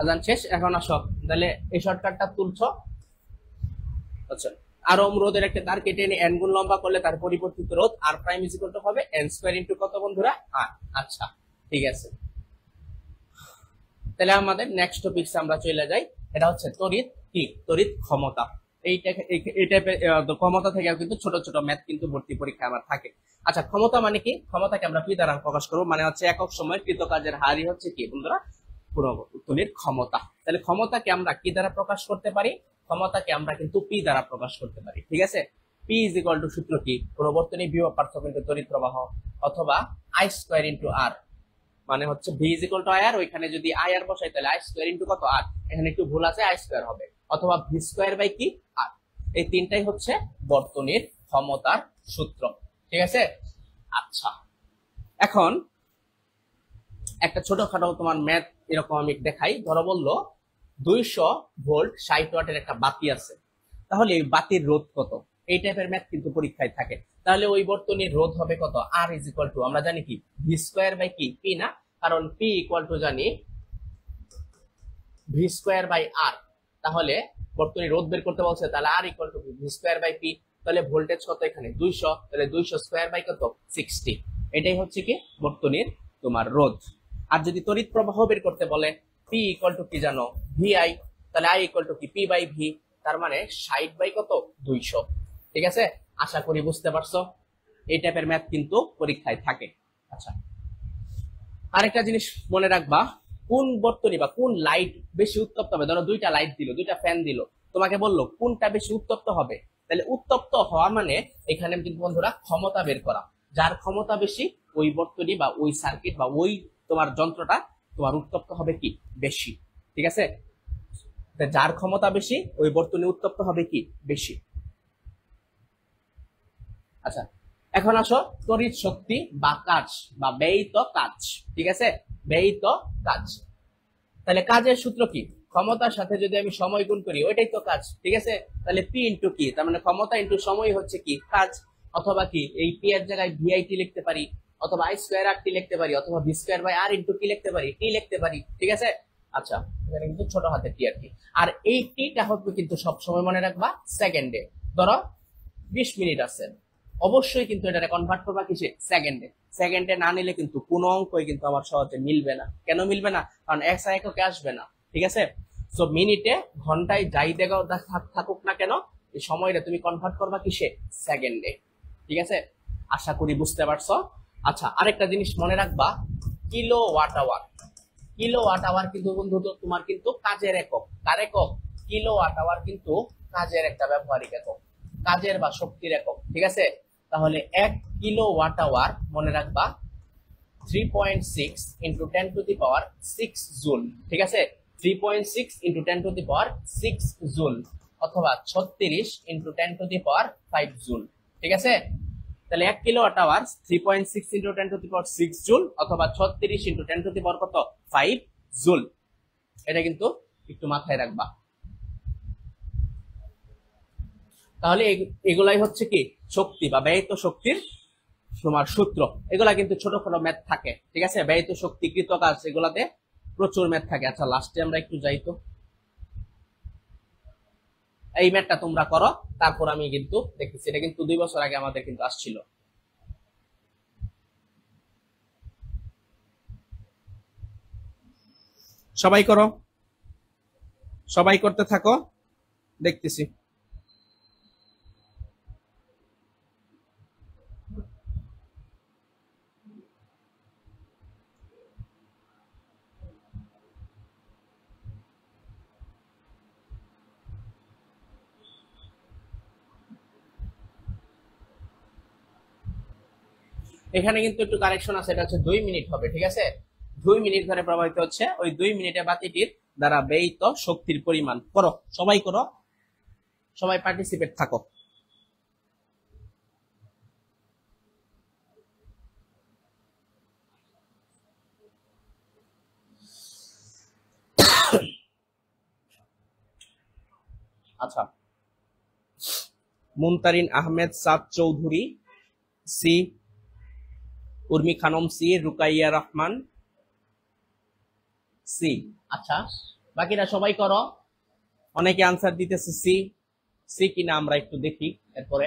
আজান শেষ, এখন আসো তাহলে এই শর্টকাটটা তুলছো। আচ্ছা, আর ওম রোধের একটা তার কেটে এনে এন গুণ লম্বা করলে তার পরিবর্তিত রোধ আর প্রাইম ইজ ইকুয়াল টু হবে এন স্কয়ার ইনটু কত বন্ধুরা, আর। আচ্ছা, ঠিক আছে, তাহলে আমাদের নেক্সট টপিকসে আমরা চলে যাই। এটা হচ্ছে তড়িৎ কি, তড়িৎ ক্ষমতা। এইটা এই টাইপের ক্ষমতা থেকে কিন্তু ছোট ছোট ম্যাথ কিন্তু ভর্তি পরীক্ষা আমার থাকে। আচ্ছা, ক্ষমতা মানে কি? ক্ষমতাকে আমরা পি দ্বারা প্রকাশ করবো, মানে হচ্ছে একক সময় কৃত কাজের হারই হচ্ছে কি বন্ধুরা, তড়িৎ ক্ষমতা। তাহলে ক্ষমতাকে আমরা কি দ্বারা প্রকাশ করতে পারি? ক্ষমতাকে আমরা কিন্তু পি দ্বারা প্রকাশ করতে পারি, ঠিক আছে। পি ইজ ইকুয়াল টু সূত্র কি, প্রবর্তনী বিভব পার্থক্য ইনটু তড়িৎ প্রবাহ, অথবা আই স্কয়ার ইনটু আর, মানে হচ্ছে V is equal to I R, ওইখানে যদি আই আর বসাই তাহলে আই স্কয়ার ইনটু কত আর, এখানে একটু ভুল আছে, আই স্কয়ার হবে, অথবা ভি স্কয়ার বাই কি আর। এই তিনটাই হচ্ছে বর্তনীর ক্ষমতার সূত্র, ঠিক আছে। আচ্ছা, এখন একটা ছোটখাটো তোমার ম্যাথ এরকম আমি দেখাই। ধরো বললো 200 ভোল্ট 60 ওয়াটের একটা বাতি আছে, তাহলে এই বাতির রোধ কত? এই টাইপের ম্যাথ কিন্তু পরীক্ষায় থাকে। তাহলে ওই বর্তনীর রোধ হবে কত? আর ইজ ইকুয়াল টু, আমরা জানি কি ভি স্কয়ার বাই কি পি না, কারণ পি ইকুয়াল টু জানি ভি স্কয়ার বাই আর। তাহলে বর্তনী রোধ বের করতে বলছে, তাহলে R equal to V square by P. তাহলে ভোল্টেজ কত এখানে 200, তাহলে 200 স্কয়ার বাই কত 60। এটাই হচ্ছে কি বর্তনীর তোমার রোধ। আর যদি তড়িৎ প্রবাহ বের করতে বলে, পি ইকুয়াল টু কি জানো, ভি আই, তাহলে আই ইকুয়াল টু কি পি বাই ভি, তার মানে 60 বাই কত 200, ঠিক আছে। আশা করি বুঝতে পারছো, এই টাইপের ম্যাথ কিন্তু পরীক্ষায় থাকে। আচ্ছা, আরেকটা জিনিস মনে রাখবা, কোন বর্তনী বা কোন লাইট বেশি উত্তপ্ত হবে। ধরো দুইটা লাইট দিল, দুইটা ফ্যান দিল, তোমাকে বললো কোনটা বেশি উত্তপ্ত হবে। তাহলে উত্তপ্ত হওয়া মানে এখানে কিন্তু বন্ধুরা ক্ষমতা বের করা, যার ক্ষমতা বেশি ওই বর্তনী বা ওই সার্কিট বা ওই তোমার যন্ত্রটা তোমার উত্তপ্ত হবে কি বেশি, ঠিক আছে। যার ক্ষমতা বেশি ওই বর্তনী উত্তপ্ত হবে কি বেশি। আচ্ছা, এখন আসো তড়িৎ শক্তি বা কাজ বা ব্যয়িত কাজ, ঠিক আছে, ব্যয়িত কাজ। তাহলে কাজের সূত্র কি? ক্ষমতার সাথে যদি আমি সময় গুণ করি ওইটাই তো কাজ, ঠিক আছে। তাহলে পি ইন্টু কি, তার মানে ক্ষমতা ইন্টু সময় হচ্ছে কি কাজ। অথবা কি এই পি এর জায়গায় ভিআইটি লিখতে পারি, অথবা আই স্কয়ার আর টি লিখতে পারি, অথবা V square by R into কি লিখতে পারি, টি লিখতে পারি, ঠিক আছে। আচ্ছা, এখানে কিন্তু ছোট হাতের টি আর কি। আর এই টিটা হবে কিন্তু সবসময় মনে রাখবা সেকেন্ডে। ধরো 20 মিনিট আছে, অবশ্যই কিন্তু এটা কনভার্ট করবা কিসে, সেকেন্ডে। সেকেন্ডে না নিলে কিন্তু কোনো অঙ্কই কিন্তু আমার সহজে মিলবে না। কেন মিলবে না? কারণ এক্স এককে আসবে না, ঠিক আছে। সো মিনিটে ঘন্টায় যাই থাকুক না কেন, এই সময়টা তুমি কনভার্ট করবা কিসে, সেকেন্ডে, ঠিক আছে। আশা করি বুঝতে পারছো। আচ্ছা, আরেকটা জিনিস মনে রাখবা, kilowatt hour. Kilowatt hour কিন্তু বন্ধু তোমার কিন্তু কাজের একক, কার একক? কিলো ওয়াট আওয়ার কিন্তু কাজের একটা ব্যবহারিক একক, কাজের বা শক্তির একক, ঠিক আছে। তাহলে 1 কিলো ওয়াট আওয়ার মনে রাখবা 3.6 into 10 to the power 6 joule, ঠিক আছে। 3.6 into 10 to the power 6 joule, অথবা 36 into 10 to the power 5 joule, ঠিক আছে। তাহলে 1 kilowatt hour 3.6 into 10 to the power 6 joule, অথবা 36 ইন্টু 10 টু দি পাওয়ার কত 5 জুল। এটা কিন্তু একটু মাথায় রাখবা। তাহলে এগুলাই হচ্ছে কি শক্তি বা ব্যয়িত শক্তির তোমার সূত্র। এগুলা কিন্তু ছোটখাটো ম্যাথ থাকে, ঠিক আছে। ব্যয়িত শক্তি, কৃত কাজ, এগুলাতে প্রচুর ম্যাথ থাকে। আচ্ছা, লাস্টে আমরা একটু যাই তো। এই ম্যাথটা তোমরা করো, তারপর আমি কিন্তু দেখতেছি। এটা কিন্তু 2 বছর আগে আমাদের কিন্তু আসছিল। সবাই করো, সবাই করতে থাকো, দেখতেছি। এখানে কিন্তু একটু কারেকশন আছে, এটা হচ্ছে 2 মিনিট হবে, ঠিক আছে? 2 মিনিট ধরে প্রবাহিত হচ্ছে, ওই 2 মিনিটে বাতিটির দ্বারা ব্যয়িত শক্তির পরিমাণ। করো, সবাই করো, সবাই পার্টিসিপেট থাকো। আচ্ছা, Muntarin Ahmed Saad Chowdhury C, Urmi Khanam C, Rukaiya Rahman C. আচ্ছা, বাকিরা সবাই করো। অনেকে আনসার দিতেছে সি, সি কিনা আমরা একটু দেখি এরপরে।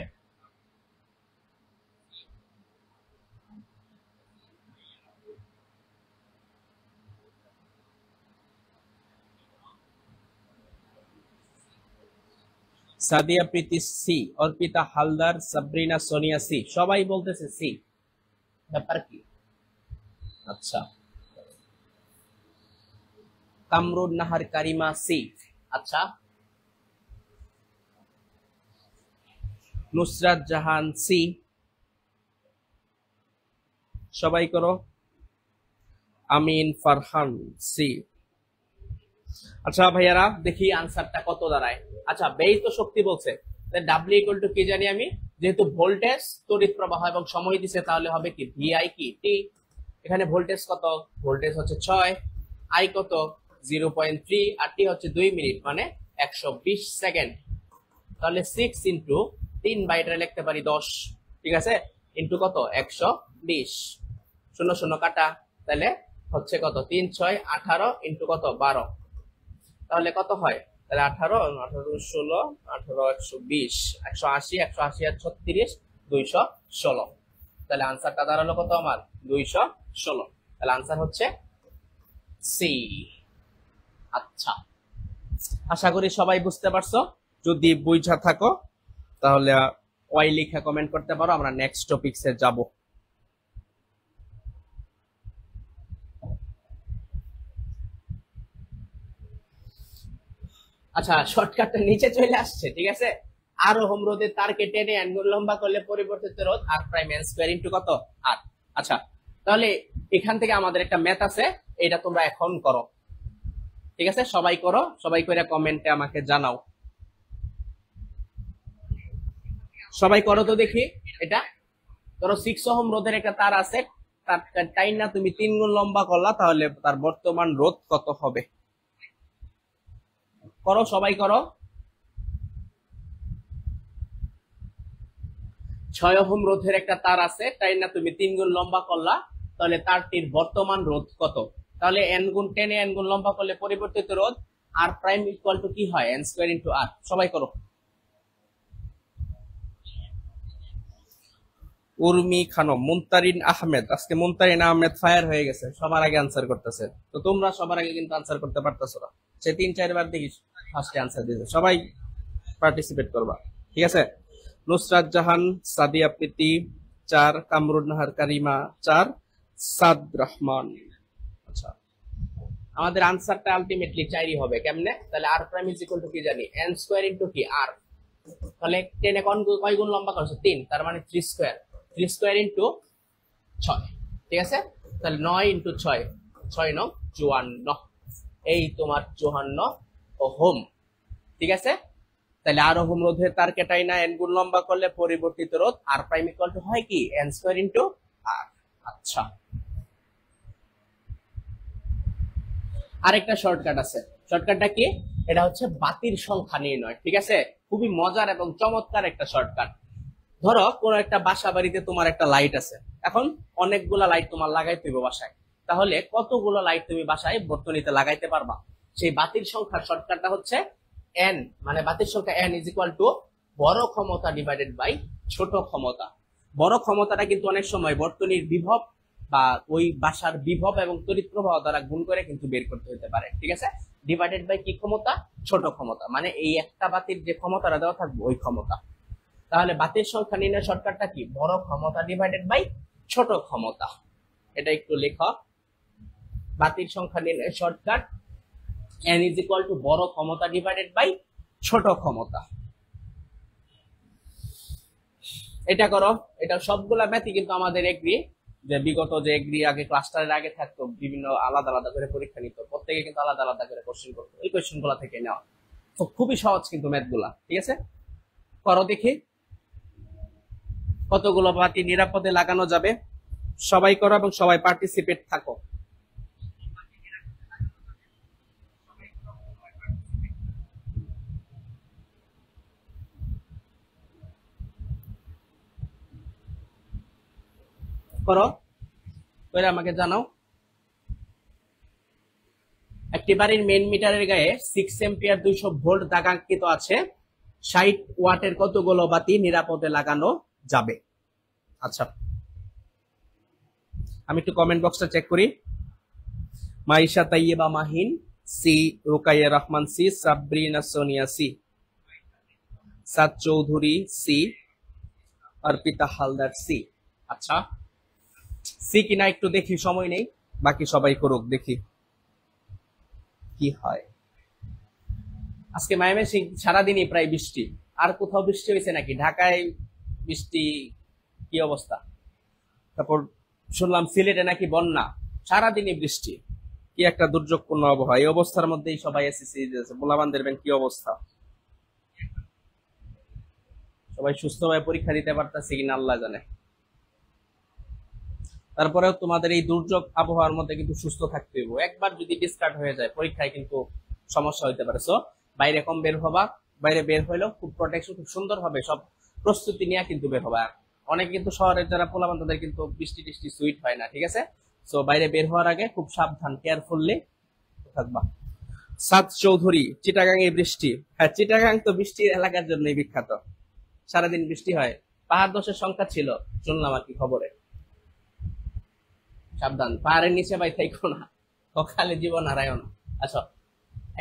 সাদিয়া প্রীতি সি, অর্পিতা হালদার, সাবরিনা সোনিয়া সি, সবাই বলতেছে সি। ব্যাপার কি? আচ্ছা, কামরুন নাহার কারিমা সি। আচ্ছা, নুসরাত জাহান সি। সবাই করো। আমিন ফারহান সি। আচ্ছা ভাইয়ারা, দেখি আনসারটা কত দাঁড়ায়। আচ্ছা, ব্যয়িত শক্তি বলছে, ডাব্লিউ ইকুয়াল টু কি জানি আমি, যেহেতু ভোল্টেজ, তড়িৎ প্রবাহ এবং সময় দিছে, তাহলে হবে কি ভিআই কি টি। এখানে ভোল্টেজ কত? ভোল্টেজ হচ্ছে 6, আই কত 0.3, আর টি হচ্ছে 2 মিনিট, মানে 120 সেকেন্ড। তাহলে 6 ইন্টু 3 বাইরে লিখতে পারি 10, ঠিক আছে, ইন্টু কত 120, 0 0 কাটা, তাহলে হচ্ছে কত 3 6 18 ইন্টু কত 12, তাহলে কত হয়? তাহলে 18 18 16 18 120 180 180 আর 36 216। তাহলে আনসারটা দাঁড়ালো কত আমার? 216। তাহলে আনসার হচ্ছে সি। আচ্ছা, আশা করি সবাই বুঝতে পারছো। যদি বুঝা থাকো তাহলে ওয়াই লিখে কমেন্ট করতে পারো, আমরা নেক্সট টপিকসে যাব। আচ্ছা, শর্টকাটটা নিচে চলে আসছে, ঠিক আছে। আর ওহম রোধের তারকে টেনে অ্যাঙ্গুল লম্বা করলে পরিবর্তিত রোধ আর প্রাইম এন স্কয়ার ইনটু কত আর। আচ্ছা, তাহলে এখান থেকে আমাদের একটা ম্যাথ আছে, এটা তোমরা এখন করো, ঠিক আছে? সবাই করো, সবাই করে কমেন্টে আমাকে জানাও। সবাই করো তো দেখি। এটা ধরো 6 ওহম রোধের একটা তার আছে, তার টাইম না তুমি 3 গুণ লম্বা করলা, তাহলে তার বর্তমান রোধ কত হবে? করো, সবাই করো। 6 ওহম রোধের একটা তার আছে, তাই না তুমি 3 গুণ লম্বা করলা, তাহলে তারটির বর্তমান রোধ কত? তাহলে n গুণ 10 n গুণ লম্বা করলে পরিবর্তিত রোধ আর প্রাইম ইকুয়াল টু কি হয়? n square into r। সবাই করো। উর্মি খানম, মুনতারিন আহমেদ, আজকে মুনতারিন আহমেদ ফায়ার হয়ে গেছে, সবার আগে আনসার করতেছে। তো তোমরা সবার আগে কিন্তু আনসার করতে পারতেছো না, সে 3 4 বার দেখি ফার্স্টে আনসার দিয়েছে। সবাই পার্টিসিপেট করবা, ঠিক আছে? নুসরাত জাহান, সাদিয়া প্রীতি 4, কামরুন নাহার কারিমা 4, সাদ রহমান। আচ্ছা, আমাদের আনসারটা আলটিমেটলি 4ই হবে। কেমনে? তাহলে আর প্রাইম ইজ ইকুয়াল টু কি জানি? n স্কয়ার ইনটু কি r। তাহলে 10 এ কয় গুণ লম্বা করছে? 3, তার মানে 3 স্কয়ার, 3 স্কয়ার ইনটু 6, ঠিক আছে? তাহলে 9 ইনটু 6, 6 9 54, এই তোমার 54 ওহম, ঠিক আছে? তাহলে আর ওহম রোধের তার কেটাই না n গুণ লম্বা করলে পরিবর্তিত রোধ আর প্রাইম ইকুয়াল টু হয় কি n স্কয়ার ইনটু r। আচ্ছা, আরেকটা শর্টকাট আছে। শর্টকাটটা কি? এটা হচ্ছে বাতির সংখ্যা নির্ণয়, ঠিক আছে? খুবই মজার এবং চমৎকার একটা শর্টকাট। ধরো কোন একটা বাসা বাড়িতে তোমার একটা লাইট আছে, এখন অনেকগুলা লাইট তোমার লাগাইতে হবে বাসায়, তাহলে কতগুলো লাইট তুমি বাসায় বর্তনীতে লাগাইতে পারবা? সেই বাতির সংখ্যার শর্টকাটটা হচ্ছে এন মানে বাতির সংখ্যা এন ইজ ইকুয়াল টু বড় ক্ষমতা ডিভাইডেড বাই ছোট ক্ষমতা। বড় ক্ষমতাটা কিন্তু অনেক সময় বর্তনীর বিভব বা ওই বাসার বিভব এবং তড়িৎ প্রবাহ দ্বারা গুণ করে কিন্তু বের করতে হতে পারে, ঠিক আছে। ডিভাইডেড বাই কি ক্ষমতা? ছোট ক্ষমতা, মানে এই একটা বাতির যে ক্ষমতাটা দেওয়া থাকবে ওই ক্ষমতা। তাহলে বাতির সংখ্যা নির্ণয় শর্টকাটটা কি? বড় ক্ষমতা ডিভাইডেড বাই ছোট ক্ষমতা। এটা একটু লেখো, বাতির সংখ্যা নির্ণয় shortcut n is equal two বড় ক্ষমতা ডিভাইডেড বাই ছোট ক্ষমতা। এটা করো, এটা সবগুলা ম্যাথই কিন্তু আমাদের এগ্রি, যে বিগত যে এগ্রি আগে ক্লাস্টারের আগে থাকতো, বিভিন্ন আলাদা আলাদা করে পরীক্ষা নিত, প্রত্যেকে কিন্তু আলাদা আলাদা করে কোশ্চেন করতো, এই কোশ্চেন গুলা থেকে নেওয়া। তো খুবই সহজ কিন্তু ম্যাথ গুলা, ঠিক আছে। করো দেখি কতগুলো বাতি নিরাপদে লাগানো যাবে। সবাই করো এবং সবাই পার্টিসিপেট থাকো। করো, করে আমাকে জানাও। একটি বাড়ির মেইন মিটারের গায়ে 6 এম্পিয়ার 200 ভোল্ট দাগাঙ্কিত আছে, 60 ওয়াটের কতগুলো বাতি নিরাপদে লাগানো যাবে? আচ্ছা, আমি একটু কমেন্ট বক্সটা চেক করি। Maisha Taiyeba Mahin C, Rukaiya Rahman C, Sabrina Sonia C, Saad Chowdhury C, Arpita Haldar C. আচ্ছা, সি কিনা একটু দেখি, সময় নেই, বাকি সবাই করুক, দেখি কি হয়। আজকে ময়মনসিং সারাদিনই প্রায় বৃষ্টি। আর কোথাও বৃষ্টি হয়েছে নাকি? ঢাকায় বৃষ্টি কি অবস্থা? তারপর শুনলাম সিলেটে নাকি বন্যা, সারাদিনই বৃষ্টি। কি একটা দুর্যোগপূর্ণ আবহাওয়া। এই অবস্থার মধ্যেই সবাই এসএসসি দিয়েছে। পোলাপান দেখবেন কি অবস্থা। সবাই সুস্থভাবে পরীক্ষা দিতে পারতেছে কিনা আল্লাহ জানে। তারপরেও তোমাদের এই দুর্যোগ আবহাওয়ার মধ্যে কিন্তু সুস্থ থাকতে হবে। একবার যদি ডিসকার্ড হয়ে যায় পরীক্ষায় কিন্তু সমস্যা হইতে পারে। সো বাইরে কম বের হবা, বাইরে বের হইলেও খুব প্রোটেকশন, খুব সুন্দর হবে, সব প্রস্তুতি নিয়ে কিন্তু বের হবা। অনেক কিন্তু শহরের যারা পোলাপান তাদের কিন্তু বৃষ্টি টিষ্টি সুইট হয় না, ঠিক আছে। সো বাইরে বের হওয়ার আগে খুব সাবধান, কেয়ারফুললি থাকবা। সাদ চৌধুরী, চিটাগাং এ বৃষ্টি। হ্যাঁ, চিটাগাং তো বৃষ্টির এলাকার জন্যই বিখ্যাত, সারাদিন বৃষ্টি হয়। পাহাড় ধসের সংখ্যা ছিল শুনলাম আর কি খবরে। সাবধান, পাহাড়ের নিচে ভাই থাইকো না, সকালে জীবন হারায়ও না। আচ্ছা,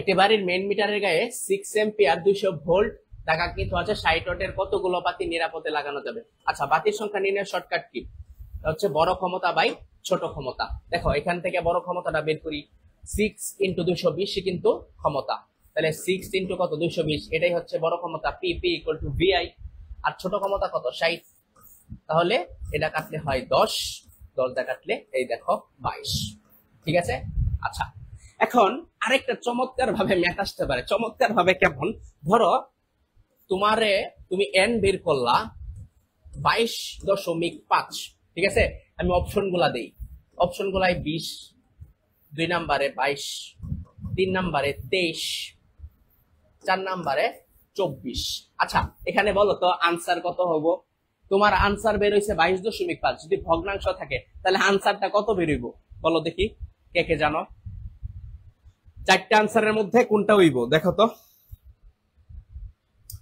একটি বাড়ির মেইন মিটারের গায়ে 6 এম্পিয়ার 200 ভোল্ট দাগাঙ্কিত আছে, 60 ওয়াটের কতগুলো বাতি নিরাপদে লাগানো যাবে? আচ্ছা, বাতির সংখ্যা নির্ণয়ের শর্টকাট কি? হচ্ছে বড় ক্ষমতা বাই ছোট ক্ষমতা। দেখো এখান থেকে বড় ক্ষমতাটা বের করি, 6 ইন্টু 220 কিন্তু ক্ষমতা, তাহলে 6 ইন্টু কত? 220, এটাই হচ্ছে বড় ক্ষমতা, P P equal to VI. আর ছোট ক্ষমতা কত? 60। তাহলে এটা কাটলে হয় 10, 10 দা কাটলে এই দেখো 22, ঠিক আছে। আচ্ছা, এখন আরেকটা চমৎকার ভাবে ম্যাথ আসতে পারে। চমৎকার ভাবে কেমন? ধরো তুমি এন বের করলা 22.5, ঠিক আছে। আমি অপশন গুলা দেই, অপশন গুলাই 20, 2 নম্বরে 22, 3 নম্বরে 23, 4 নম্বরে 24। আচ্ছা, এখানে বলো তো আনসার কত হবো? তোমার আনসার বের হয়েছে 22.5। যদি ভগ্নাংশ থাকে তাহলে আনসারটা কত বেরোইব বলো দেখি, কে কে জানো? 4টা আনসারের মধ্যে কোনটা হইব দেখো তো।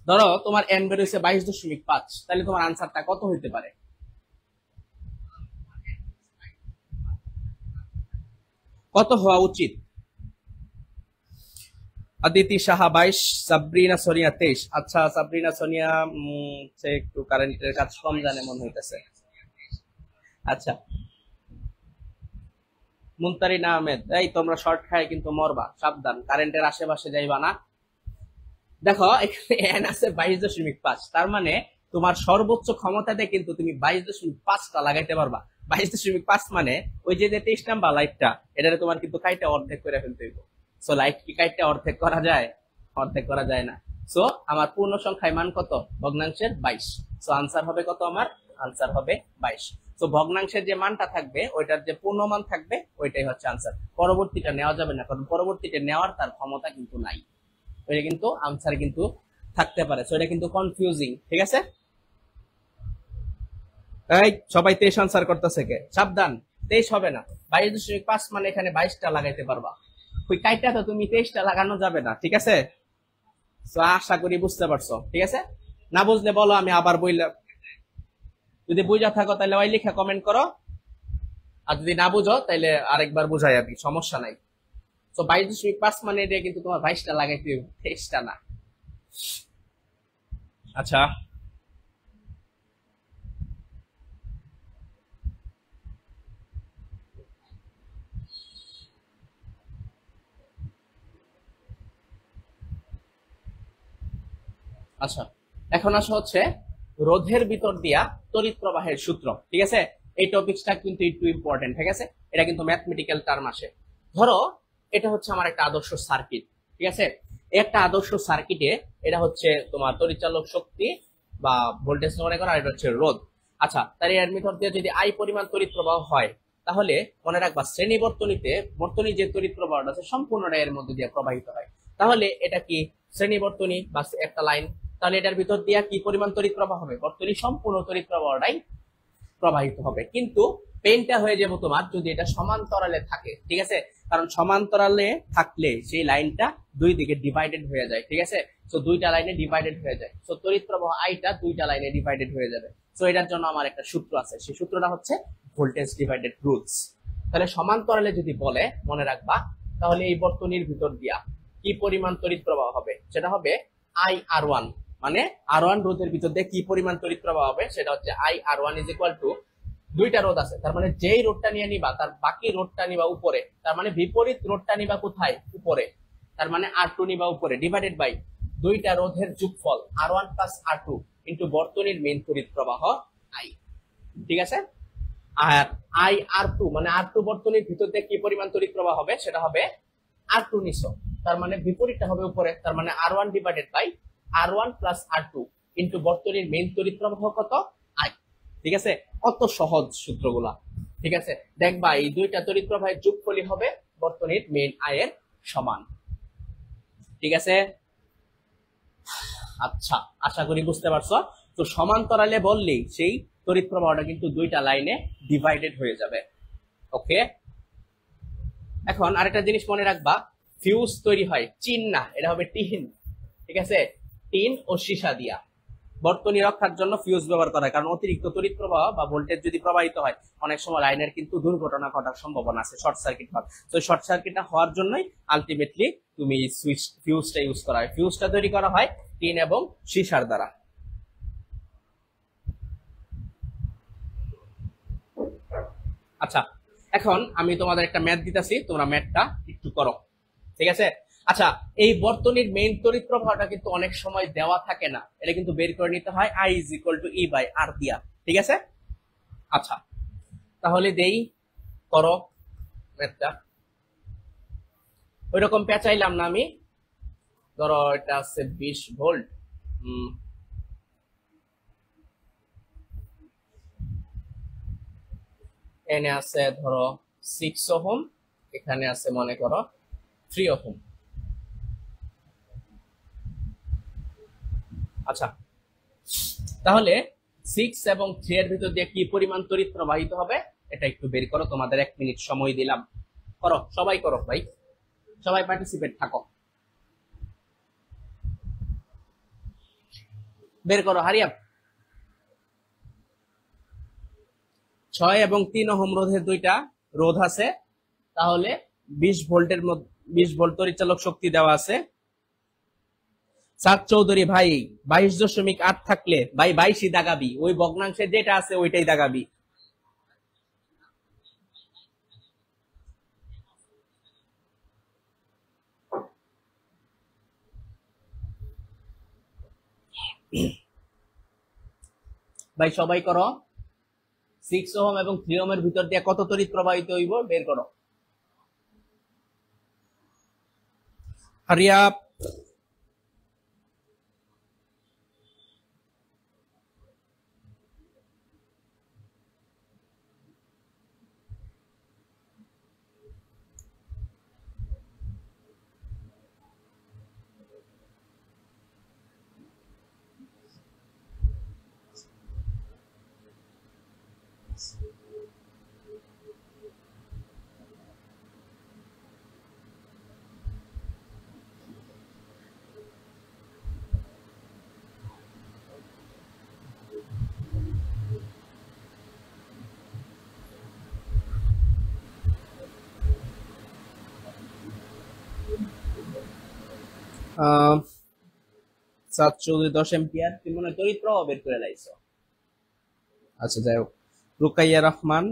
ধরো তোমার এন বের হয়েছে 22.5, তাহলে তোমার আনসারটা কত হইতে পারে? কত হওয়া উচিত? আদিতি সাহা 22, সাবরিনা সোনিয়া 23। আচ্ছা, সাবরিনা সোনিয়া সে একটু কারেন্টের কাজ কম জানে মনে হইতেছে। আচ্ছা, মুনতারিন আহমেদ, এই তোমরা শর্ট খায় কিন্তু মরবা, সাবধান, কারেন্টের আশেপাশে যাইবা না। দেখো এখানে এন আছে 22.5, তার মানে তোমার সর্বোচ্চ ক্ষমতাতে কিন্তু তুমি 22.5টা লাগাইতে পারবা। 22.5 মানে ওই যে 23 নাম্বার লাইটটা, এটা তোমার কিন্তু কাইটা অর্ধেক করে ফেলতে হইব। সো লাইট কি কাইটা অর্ধেক করা যায়? অর্ধেক করা যায় না। সো আমার পূর্ণ সংখ্যায় মান কত? ভগ্নাংশের 22। সো আনসার হবে কত? আমার আনসার হবে 22। তো ভগ্নাংশের যে মানটা থাকবে ওইটার যে পূর্ণ মান থাকবে ওইটাই হচ্ছে আনসার। পরবর্তীটা নেওয়া যাবে না, কারণ পরবর্তীটা নেওয়ার তার ক্ষমতা কিন্তু নাই। ওইটা কিন্তু আনসার কিন্তু থাকতে পারে। সো এটা কিন্তু কনফিউজিং, ঠিক আছে। এই সবাই 23 আনসার করতেছে কে? সাবধান, 23 হবে না। 22.5 মানে এখানে 22টা লাগাইতে পারবা। ওই কাইটা তো তুমি 23টা লাগানো যাবে না, ঠিক আছে। তো আশা করি বুঝতে পারছো, ঠিক আছে? না বুঝলে বলো, আমি আবার বললাম। যদি বুঝা থাকো তাহলে ওই লিখে কমেন্ট করো, আর যদি না বুঝো তাহলে আরেকবার বুঝাই আমি, সমস্যা নাই। তো 22.5 মানে এটা কিন্তু তোমার 22টা লাগাইতে 23টা না। আচ্ছা, আচ্ছা, এখন আসা হচ্ছে রোধের ভিতর দিয়া তড়িৎ প্রবাহের সূত্র, ঠিক আছে? এই টপিকসটা কিন্তু একটু ইম্পর্টেন্ট, ঠিক আছে? এটা কিন্তু ম্যাথমেটিক্যাল টার্ম আসে। ধরো এটা হচ্ছে আমার একটা আদর্শ সার্কিট, ঠিক আছে? একটা আদর্শ সার্কিটে এটা হচ্ছে তোমার তড়িৎচালক শক্তি বা ভোল্টেজ মনে করো, আর এটা হচ্ছে রোধ। আচ্ছা, তাহলে এর ভিতর দিয়ে যদি আই পরিমাণ তড়িৎ প্রবাহ হয়, তাহলে মনে রাখবা শ্রেণী বর্তনীতে বর্তনী যে তড়িৎ প্রবাহটা আছে সম্পূর্ণটা এর মধ্যে দিয়ে প্রবাহিত হয়। তাহলে এটা কি শ্রেণী বর্তনী বা একটা লাইন, তাহলে এটার ভিতর দিয়ে কি পরিমাণ তড়িৎ প্রবাহ হবে? বর্তনী সম্পূর্ণ তড়িৎ প্রবাহটাই প্রবাহিত হবে। কিন্তু পেনটা হয়ে যাবে তোমার যদি এটা সমান্তরালে থাকে, ঠিক আছে? কারণ সমান্তরালে থাকলে সেই লাইনটা দুই দিকে ডিভাইডেড হয়ে যায়, ঠিক আছে? তো দুইটা লাইনে ডিভাইডেড হয়ে যায়, তো তড়িৎ প্রবাহ আইটা দুইটা লাইনে ডিভাইডেড হয়ে যাবে। তো এটার জন্য আমার একটা সূত্র আছে, সেই সূত্রটা হচ্ছে ভোল্টেজ ডিভাইডেড রুলস। তাহলে সমান্তরালে যদি বলে মনে রাখবা, তাহলে এই বর্তনীর ভিতর দিয়া কি পরিমাণ তড়িৎ প্রবাহ হবে? সেটা হবে আই আর ওয়ান, মানে আর ওয়ান রোধের ভিতর দিয়ে কি পরিমাণ তড়িৎ প্রবাহ হবে সেটা হচ্ছে I R one is equal to, দুইটা রোধ আছে, তার মানে যেই রোধটা নিয়ে নিবা তার বাকি রোধটা নিবা উপরে, তার মানে বিপরীত রোধটা নিবা কোথায়? উপরে। তার মানে আর টু নিবা উপরে, ডিভাইডেড বাই দুইটা রোধের যোগফল আর one plus R two into বর্তনীর মেইন তড়িৎ প্রবাহ আই, ঠিক আছে? আর আই আর টু মানে আর টু বর্তনীর ভিতর দিয়ে কি পরিমাণ তড়িৎ প্রবাহ হবে সেটা হবে আর টু নিচো, তার মানে বিপরীতটা হবে উপরে, তার মানে R one divided by R one plus R two into বর্তনীর মেইন তড়িৎ প্রবাহ কত? আই, ঠিক আছে? কত সহজ সূত্রগুলা, ঠিক আছে? দেখবা এই দুইটা তড়িৎ প্রবাহের যোগফলই হবে বর্তনীর মেইন আয়ের সমান, ঠিক আছে? আচ্ছা, আশা করি বুঝতে পারছো। তো সমান্তরালে বললেই সেই তড়িৎ প্রবাহটা কিন্তু দুইটা লাইনে ডিভাইডেড হয়ে যাবে। ওকে, এখন আরেকটা জিনিস মনে রাখবা, ফিউজ তৈরি হয় চিন না, এটা হবে টিন, ঠিক আছে? টিন ও সীসা দিয়া বর্তনী রক্ষার জন্য ফিউজ ব্যবহার করা হয়, কারণ অতিরিক্ত তড়িৎ প্রবাহ বা ভোল্টেজ যদি প্রবাহিত হয় অনেক সময় লাইনের কিন্তু দুর্ঘটনা ঘটার সম্ভাবনা আছে, শর্ট সার্কিট হয়। তো শর্ট সার্কিটটা হওয়ার জন্যই আলটিমেটলি তুমি সুইচ ফিউজটা ইউজ করা হয়। ফিউজটা তৈরি করা হয় টিন এবং সীসার দ্বারা। আচ্ছা, এখন আমি তোমাদের একটা ম্যাথ দিতেছি, তোমরা ম্যাথটা একটু করো, ঠিক আছে? আচ্ছা, এই বর্তনীর মেইন তড়িৎ প্রবাহটা কিন্তু অনেক সময় দেওয়া থাকে না, এটা কিন্তু বের করে নিতে হয় I is equal to E by R দিয়া, ঠিক আছে? আচ্ছা, তাহলে দেই, করো ম্যাথটা। ওই রকম পেঁচাইলাম না আমি। ধরো এটা আছে 20 ভোল্ট, এনে আছে ধরো 6 ওহম, এখানে আছে মনে করো 3 ওহম। আচ্ছা, তাহলে 6 এবং 3 এর ভিতর দিয়ে কি পরিমাণ তড়িৎ প্রবাহিত হবে এটা একটু বের করো, তোমাদের 1 মিনিট সময় দিলাম, করো, সবাই করো ভাই, সবাই পার্টিসিপেট থাকো, বের করো, হারিয়া। 6 এবং 3 ওহম রোধের দুইটা রোধ আছে, তাহলে 20 ভোল্টের মধ্যে 20 ভোল্ট তড়িৎচালক শক্তি দেওয়া আছে। সাদ চৌধুরী ভাই, 22.8 থাকলে ভাই 22ই দাগাবি, ওই ভগ্নাংশে যেটা আছে ওইটাই দাগাবি। ভাই সবাই করো, 6 ওহম এবং 3 ওহমের ভিতর দিয়ে কত তড়িৎ প্রবাহিত হইব বের করো, হারিয়া। সাত চৌধুরী 10 এম্পিয়ার, তুমি মনে হয় তড়িৎ প্রবাহ বের করে লাইছো। আচ্ছা যাই হোক, রুকাইয়া রহমান,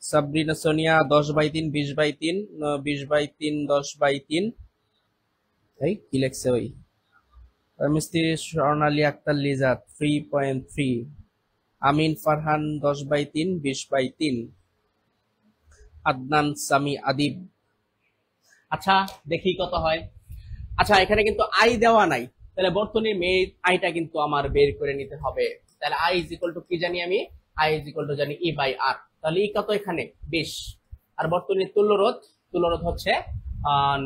সাবরিনা সোনিয়া 10/3, 20/3, 20/3, 10/3, এই কি লেখছে ওই মিস্ত্রি স্বর্ণালী আক্তার লিজাত 3.3, আমিন ফারহান 10/3, 20/3, আদনান সামি আদিব। আচ্ছা দেখি কত হয়। আচ্ছা এখানে কিন্তু আই দেওয়া নাই, তাহলে বর্তনীর মেইন আইটা কিন্তু আমার বের করে নিতে হবে। তাহলে আই ইজ ইকুয়াল টু কি জানি আমি, আই ইজ ইকুয়াল টু জানি ই বাই আর। তাহলে ই কত এখানে 20, আর বর্তনীর তুল্যরোধ হচ্ছে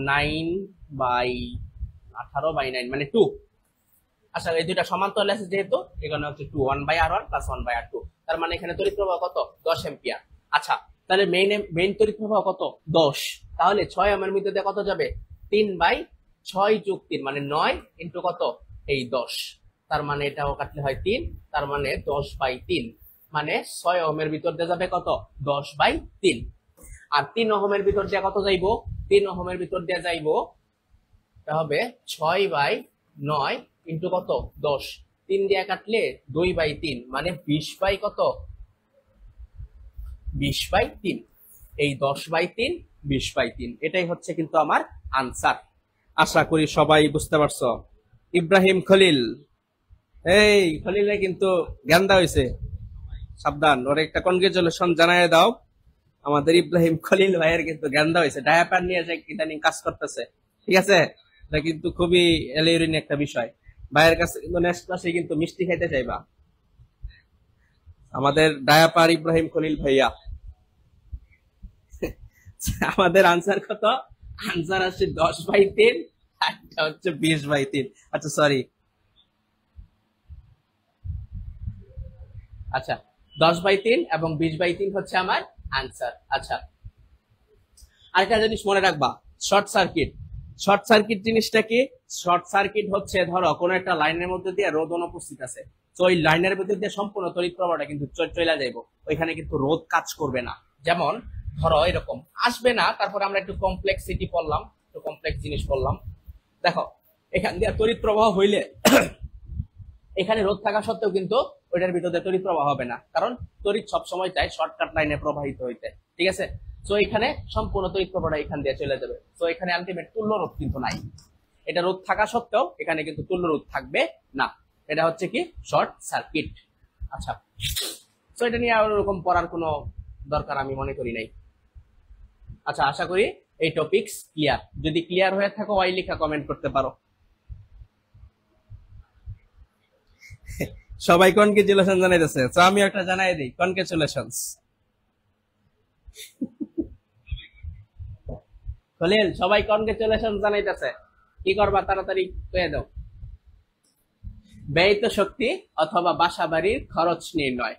9/18/9 মানে 2। আচ্ছা এই দুইটা সমান্তরাল আছে যেহেতু, এখানে হচ্ছে 2, 1/r1 প্লাস 1/r2, তার মানে এখানে তড়িৎ প্রবাহ কত 10 এম্পিয়ার। আচ্ছা তাহলে মেইন তড়িৎ প্রবাহ কত 10, তাহলে 6 ওহমের মধ্যে দিয়ে কত যাবে 3/6 যোগ 3 মানে 9 ইন্টু কত এই 10, তার মানে এটাও কাটলে হয় 3, তার মানে 10/3, মানে 6 ওহমের ভিতর দিয়ে যাবে কত 10/3। আর 3 ওহমের ভিতর দিয়ে কত যাইবো, 3 ওহমের ভিতর দিয়ে যাইবো এটা হবে 6/9 ইন্টু কত 10, 3 দিয়ে কাটলে 2/3 মানে 20 কত 20/3, এই 10/3, 20/3 এটাই হচ্ছে কিন্তু আমার আনসার। আশা করি সবাই বুঝতে পারছো। ইব্রাহিম খলিল, এই খলিলে কিন্তু গান্দা হয়েছে, সাবধান, ওর একটা কনগ্রেচুলেশন জানাই দাও। আমাদের ইব্রাহিম খলিল ভাইয়ের কিন্তু গান্দা হয়েছে, ডায়াপার নিয়ে এসে ইদানিং কাজ করতেছে, ঠিক আছে, এটা কিন্তু খুবই এলিউরিন একটা বিষয়। ভাইয়ের কাছে কিন্তু নেক্সট ক্লাসে কিন্তু মিষ্টি খাইতে চাইবা আমাদের ডায়াপার ইব্রাহিম খলিল ভাইয়া। আমাদের আনসার কত, আনসার আসছে 10/3, একটা হচ্ছে 20/3। আচ্ছা সরি, আচ্ছা 10/3 এবং 20/3 হচ্ছে আমার আনসার। আচ্ছা আরেকটা জিনিস মনে রাখবা, শর্ট সার্কিট জিনিসটা কি, শর্ট সার্কিট হচ্ছে ধরো কোন একটা লাইনের মধ্যে দিয়ে রোধ অনুপস্থিত আছে, তো ওই লাইনের মধ্যে দিয়ে সম্পূর্ণ তড়িৎ প্রবাহটা কিন্তু চলে যাইবো, ওইখানে কিন্তু রোধ কাজ করবে না। যেমন ধরো এরকম আসবে না, তারপরে আমরা একটু কমপ্লেক্সিটি পড়লাম, একটু কমপ্লেক্স জিনিস পড়লাম। দেখো এখান দিয়ে তড়িৎ প্রবাহ হইলে এখানে রোধ থাকা সত্ত্বেও কিন্তু ওইটার ভিতরে তড়িৎ প্রবাহ হবে না, কারণ তড়িৎ সবসময় চাই শর্টকাট লাইনে প্রবাহিত হইতে, ঠিক আছে। তো এখানে সম্পূর্ণ তড়িৎ প্রবাহটা এখান দিয়ে চলে যাবে, তো এখানে আলটিমেট তুল্য রোধ কিন্তু নাই, এটা রোধ থাকা সত্ত্বেও এখানে কিন্তু তুল্য রোধ থাকবে না, এটা হচ্ছে কি শর্ট সার্কিট। আচ্ছা তো এটা নিয়ে আর ওরকম পড়ার কোনো দরকার আমি মনে করি নাই। আচ্ছা আশা করি এই টপিকস ক্লিয়ার, যদি ক্লিয়ার হয়ে থাকো ওয়াই লেখা কমেন্ট করতে পারো। সবাই কনগ্রেচুলেশন জানাইতেছে, তো আমি একটা জানাই দিই, কনগ্রেচুলেশনস খলিল, সবাই কনগ্রেচুলেশন জানাইতেছে, কি করবা তাড়াতাড়ি কয়ে দাও। ব্যয়িত শক্তি অথবা বাসা বাড়ির খরচ নির্ণয়,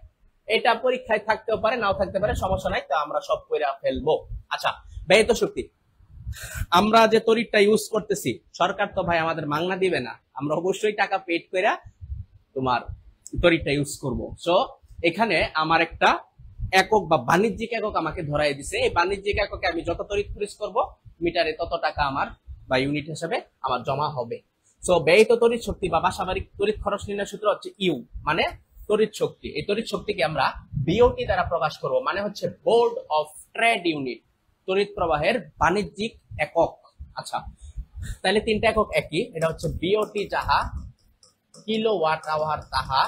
এটা পরীক্ষায় থাকতেও পারে নাও থাকতে পারে, সমস্যা নাই, তো আমরা সব করে ফেলবো। আচ্ছা ব্যয়িত শক্তি, আমরা যে তড়িৎটা ইউজ করতেছি, সরকার তো ভাই আমাদের মাংনা দিবে না, আমরা অবশ্যই টাকা পেড করে তোমার তড়িৎটা ইউজ করব। সো এখানে আমার একটা একক বা বাণিজ্যিক একক আমাকে ধরাই দিছে, এই বাণিজ্যিক এককে আমি যত তড়িৎ খরচ করব মিটারে তত টাকা আমার বা ইউনিট হিসেবে আমার জমা হবে। সো ব্যয়িত তড়িৎ শক্তি বা বাসাবাড়িক তড়িৎ খরচ নির্ণয় সূত্র হচ্ছে ইউ, মানে তড়িৎ শক্তি। এই তড়িৎ শক্তিকে আমরা বিওটি দ্বারা প্রকাশ করব, মানে হচ্ছে বোর্ড অফ ট্রেড ইউনিট, তড়িৎ প্রবাহের বাণিজ্যিক একক। আচ্ছা তাহলে তিনটা একক একই, এটা হচ্ছে বিওটি যাহা, কিলোওয়াট আওয়ার তাহা,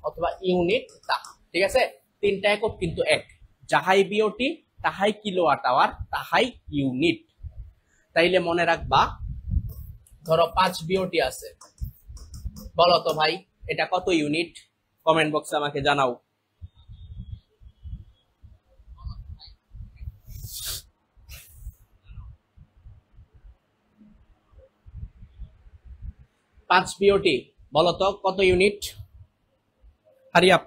অথবা ইউনিট তাহা, ঠিক আছে, তিনটা একক কিন্তু এক, যাহাই বিওটি তাহাই কিলোওয়াট আওয়ার তাহাই ইউনিট। তাইলে মনে রাখবা, ধরো 5 বিওটি আছে, বলো তো ভাই এটা কত ইউনিট, কমেন্ট বক্সে আমাকে জানাও। পাঁচ বিওটি বলো তো কত ইউনিট, হারি আপ।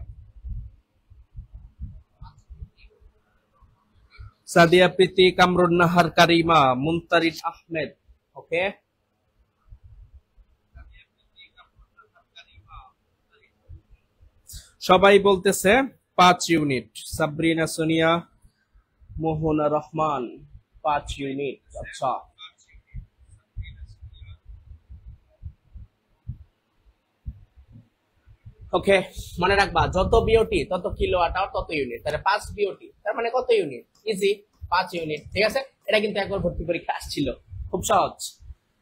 সাদিয়া প্রীতি, কামরুন নাহার, কারিমা, মুনতারিদ আহমেদ, ওকে সবাই বলতেছে 5 ইউনিট, সাবরিনা সোনিয়া, মোহনা রহমান 5 ইউনিট। আচ্ছা ওকে, মনে রাখবা যত বিওটি তত কিলোওয়াট আওয়ার তত ইউনিট, তাহলে 5 বিওটি তার মানে কত ইউনিট? Easy, 5 unit. ঠিক আছে, এটা কিন্তু একবার ভর্তি পরীক্ষা আসছিল, খুব সহজ।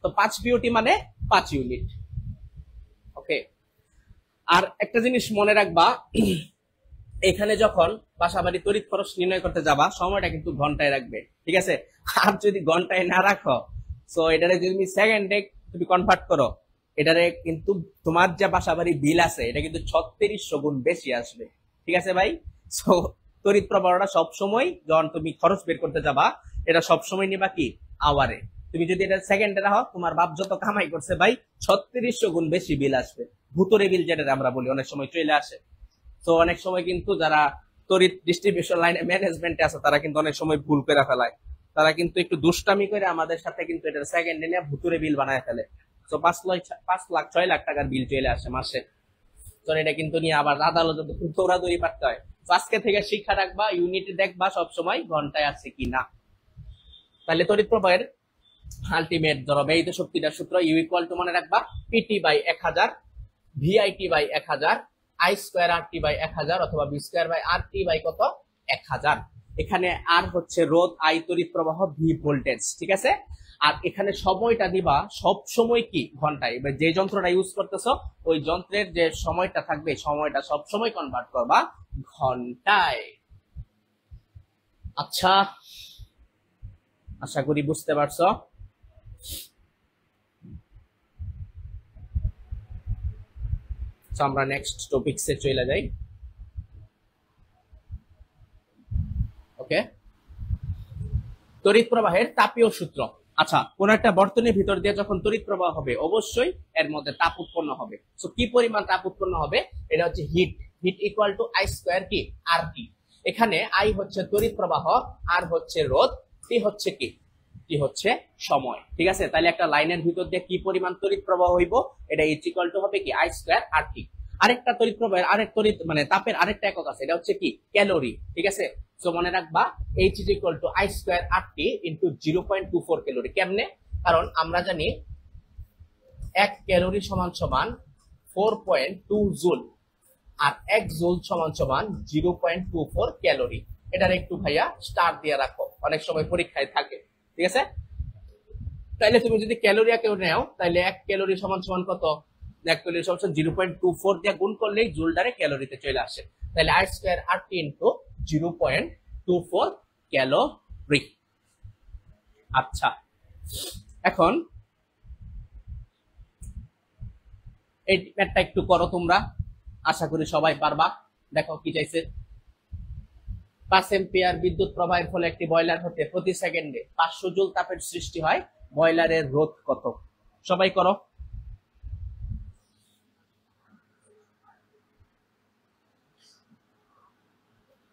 তো 5 বিওটি মানে 5 ইউনিট। ওকে, আর একটা জিনিস মনে রাখবা, এখানে যখন বাসাবাড়ি তড়িৎ খরচ নির্ণয় করতে যাবা সময়টা কিন্তু ঘন্টায় রাখবে, ঠিক আছে? আর যদি ঘন্টায় না রাখো, সো এটারে যদি তুমি সেকেন্ডে তুমি কনভার্ট করো, এটারে কিন্তু তোমার যে বাসাবাড়ি বিল আছে এটা কিন্তু 3600 গুণ বেশি আসবে, ঠিক আছে ভাই? সো তড়িৎ প্রবাহটা সবসময় যখন তুমি খরচ বের করতে যাবা, এটা সবসময় নিবা কি আওয়ারে। তুমি যদি এটা সেকেন্ডে রাখো, তোমার বাপ যত কামাই করছে ভাই 3600 গুণ বেশি বিল আসবে। ভুতুরে বিল যেটা আমরা বলি অনেক সময় চলে আসে। তো অনেক সময় কিন্তু যারা তড়িৎ ডিস্ট্রিবিউশন লাইনে ম্যানেজমেন্টে আছে তারা কিন্তু অনেক সময় ভুল করে ফেলায়, তারা কিন্তু একটু দুষ্টামি করে আমাদের সাথে কিন্তু এটা সেকেন্ডে নিয়ে ভুতুরে বিল বানায় ফেলে। তো 5 লাখ 6 লাখ টাকার বিল চলে আসে মাসে। তো এটা কিন্তু নিয়ে আবার আদালতে দৌড়াদৌড়ি পারতে হয়। তো আজকে থেকে শিক্ষা রাখবা, ইউনিটে দেখবা সবসময় ঘন্টায় আছে কি না। তাহলে তড়িৎ প্রবাহের আলটিমেট ধরো ব্যয়িত শক্তিটার সূত্র ইউ ইকুয়াল টু মনে রাখবা PT by 1000, VIT by 1000, I square R T by 1000 অথবা V square by R T by কত 1000। এখানে আর হচ্ছে রোধ, আই তড়িৎ প্রবাহ, ভি ভোল্টেজ, ঠিক আছে? আর এখানে সময়টা দিবা সব সময় কি ঘন্টায়। এবার যে যন্ত্রটা ইউজ করতেছো ওই যন্ত্রের যে সময়টা থাকবে সময়টা সব সময় কনভার্ট করবা ঘন্টায়। আচ্ছা, আশা করি বুঝতে পারছো। আমরা নেক্সট টপিকসে চলে যাই। ওকে, তড়িৎ প্রবাহের তাপীয় সূত্র। আচ্ছা, কোন একটা বর্তনীর ভিতর দিয়ে যখন তড়িৎ প্রবাহ হবে অবশ্যই এর মধ্যে তাপ উৎপন্ন হবে। সো কি পরিমাণ তাপ উৎপন্ন হবে? এটা হচ্ছে heat. Heat equal to I square কি আর টি। এখানে আই হচ্ছে তড়িৎ প্রবাহ, আর হচ্ছে রোধ, টি হচ্ছে কি টি হচ্ছে সময়, ঠিক আছে? তাহলে একটা লাইনের ভিতর দিয়ে কি পরিমাণ তড়িৎ প্রবাহ হইব এটা ইজ ইকুয়াল টু হবে কি আই স্কোয়ার আর টি। আরেকটা তড়িৎ প্রবাহের আরেক তড়িৎ মানে তাপের আরেকটা একক আছে, এটা হচ্ছে কি ক্যালোরি, ঠিক আছে? সো মনে রাখবা H is equal to I square RT into 0.24 calorie. কেমনে? কারণ আমরা জানি 1 ক্যালোরি সমান সমান 4.2 জুল, আর 1 জুল সমান সমান 0.24 ক্যালোরি। এটার একটু ভাইয়া স্টার দিয়ে রাখো, অনেক সময় পরীক্ষায় থাকে, ঠিক আছে? তাইলে তুমি যদি ক্যালোরি কেউ নাও তাহলে 1 ক্যালোরি সমান সমান কত? 1 ক্যালোরি সমান 0.24 দিয়ে গুণ করলেই জুলটারে ক্যালোরিতে চলে আসে। তাহলে I square RT into 0.24 calorie. আচ্ছা, এখন এই ম্যাথটা একটু করো তোমরা, আশা করি সবাই পারবা। দেখো কি চাইছে। 5 এম্পিয়ার বিদ্যুৎ প্রবাহের ফলে একটি বয়লার হতে প্রতি সেকেন্ডে 500 জুল তাপের সৃষ্টি হয়, বয়লারের রোধ কত? সবাই করো।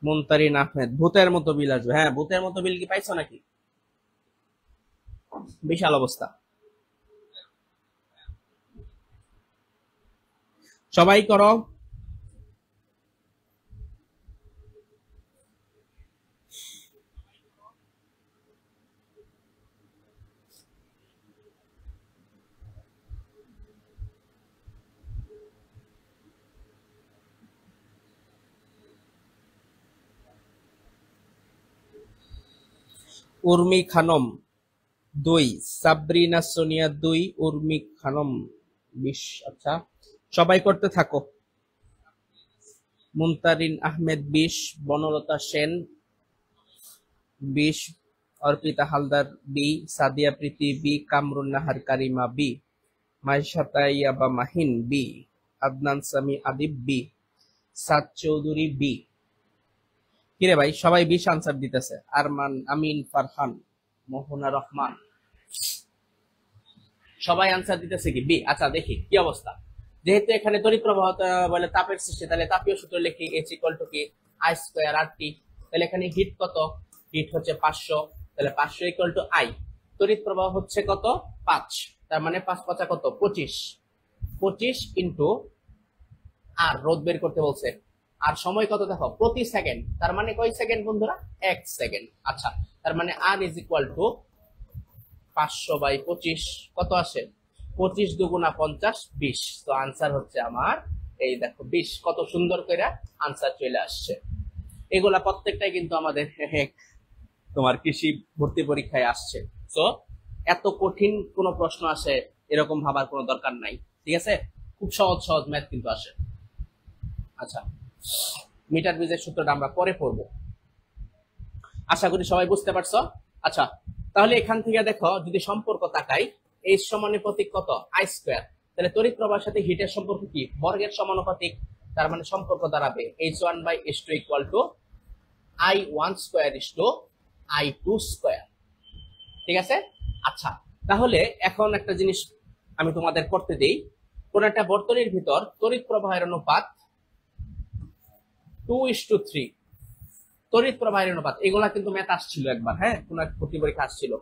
মুনতারিন আহমেদ, ভূতের মতো বিল আসবে। হ্যাঁ, ভূতের মতো বিল কি পাইছো নাকি? বিশাল অবস্থা। সবাই করো। উর্মি খানম 2, সাবরিনা সোনিয়া 2, উর্মি খানম 20। আচ্ছা, সবাই করতে থাকো। মুনতারিন আহমেদ 20, বনলতা সেন 20, অর্পিতা হালদার বি, সাদিয়া প্রীতি বি, কামরুন নাহার কারিমা বি, মাইশাতা ইয়াবা মাহিন বি, আদনান সামি আদিব বি, সাদ চৌধুরী বি। কিরে ভাই, সবাই 20 আনসার দিতেছে। আরমান, আমিন, ফারহান, মোহনা রহমান, সবাই আনসার দিতেছে কি বি। আচ্ছা, দেখি কি অবস্থা। যেহেতু এখানে তড়িৎ প্রবাহ বলে তাপের সৃষ্টি, তাহলে তাপীয় সূত্র লিখি H ইকুয়াল টু কি I স্কয়ার RT। তাহলে এখানে হিট কত? হিট হচ্ছে 500, তাহলে 500 ইকুয়াল টু I। তড়িৎ প্রবাহ হচ্ছে কত? 5, তার মানে 5 5 কত? 25। 25 ইনটু আর রোধ বের করতে বলছে। আর সময় কত দেখো? প্রতি সেকেন্ড, তার মানে কয় সেকেন্ড বন্ধুরা? 1 সেকেন্ড। আচ্ছা, তার মানে R ইজ ইকুয়াল টু 500/25 কত আসে? 25 দুগুণা 50, 20। তো আনসার হচ্ছে আমার এই দেখো 20 কত সুন্দর করে আনসার চলে আসছে। এগুলা প্রত্যেকটাই কিন্তু আমাদের তোমার কৃষি ভর্তি পরীক্ষায় আসছে। তো এত কঠিন কোনো প্রশ্ন আসে এরকম ভাবার কোনো দরকার নাই, ঠিক আছে? খুব সহজ সহজ ম্যাথ কিন্তু আসে। আচ্ছা, মিটার ব্রিজের সূত্রটা আমরা পরে পড়বো, আশা করি সবাই বুঝতে পারছো। আচ্ছা, তাহলে এখান থেকে দেখো যদি সম্পর্ক তাকাই, এইচ সমানুপাতিক প্রতীক কত আই স্কয়ার, তাহলে তড়িৎ প্রবাহের সাথে হিটের সম্পর্ক কি বর্গের সমানুপাতিক, তার মানে সম্পর্ক দাঁড়াবে h1/h2 equal to I1 square is to I2 square, ঠিক আছে? আচ্ছা, তাহলে এখন একটা জিনিস আমি তোমাদের করতে দেই, কোন একটা বর্তনীর ভিতর তড়িৎ প্রবাহের অনুপাত 2:3, তড়িৎ প্রবাহের অনুপাত, এগুলা কিন্তু ম্যাথ আসছিল একবার, হ্যাঁ, কোন এক ভর্তি পরীক্ষা আসছিল।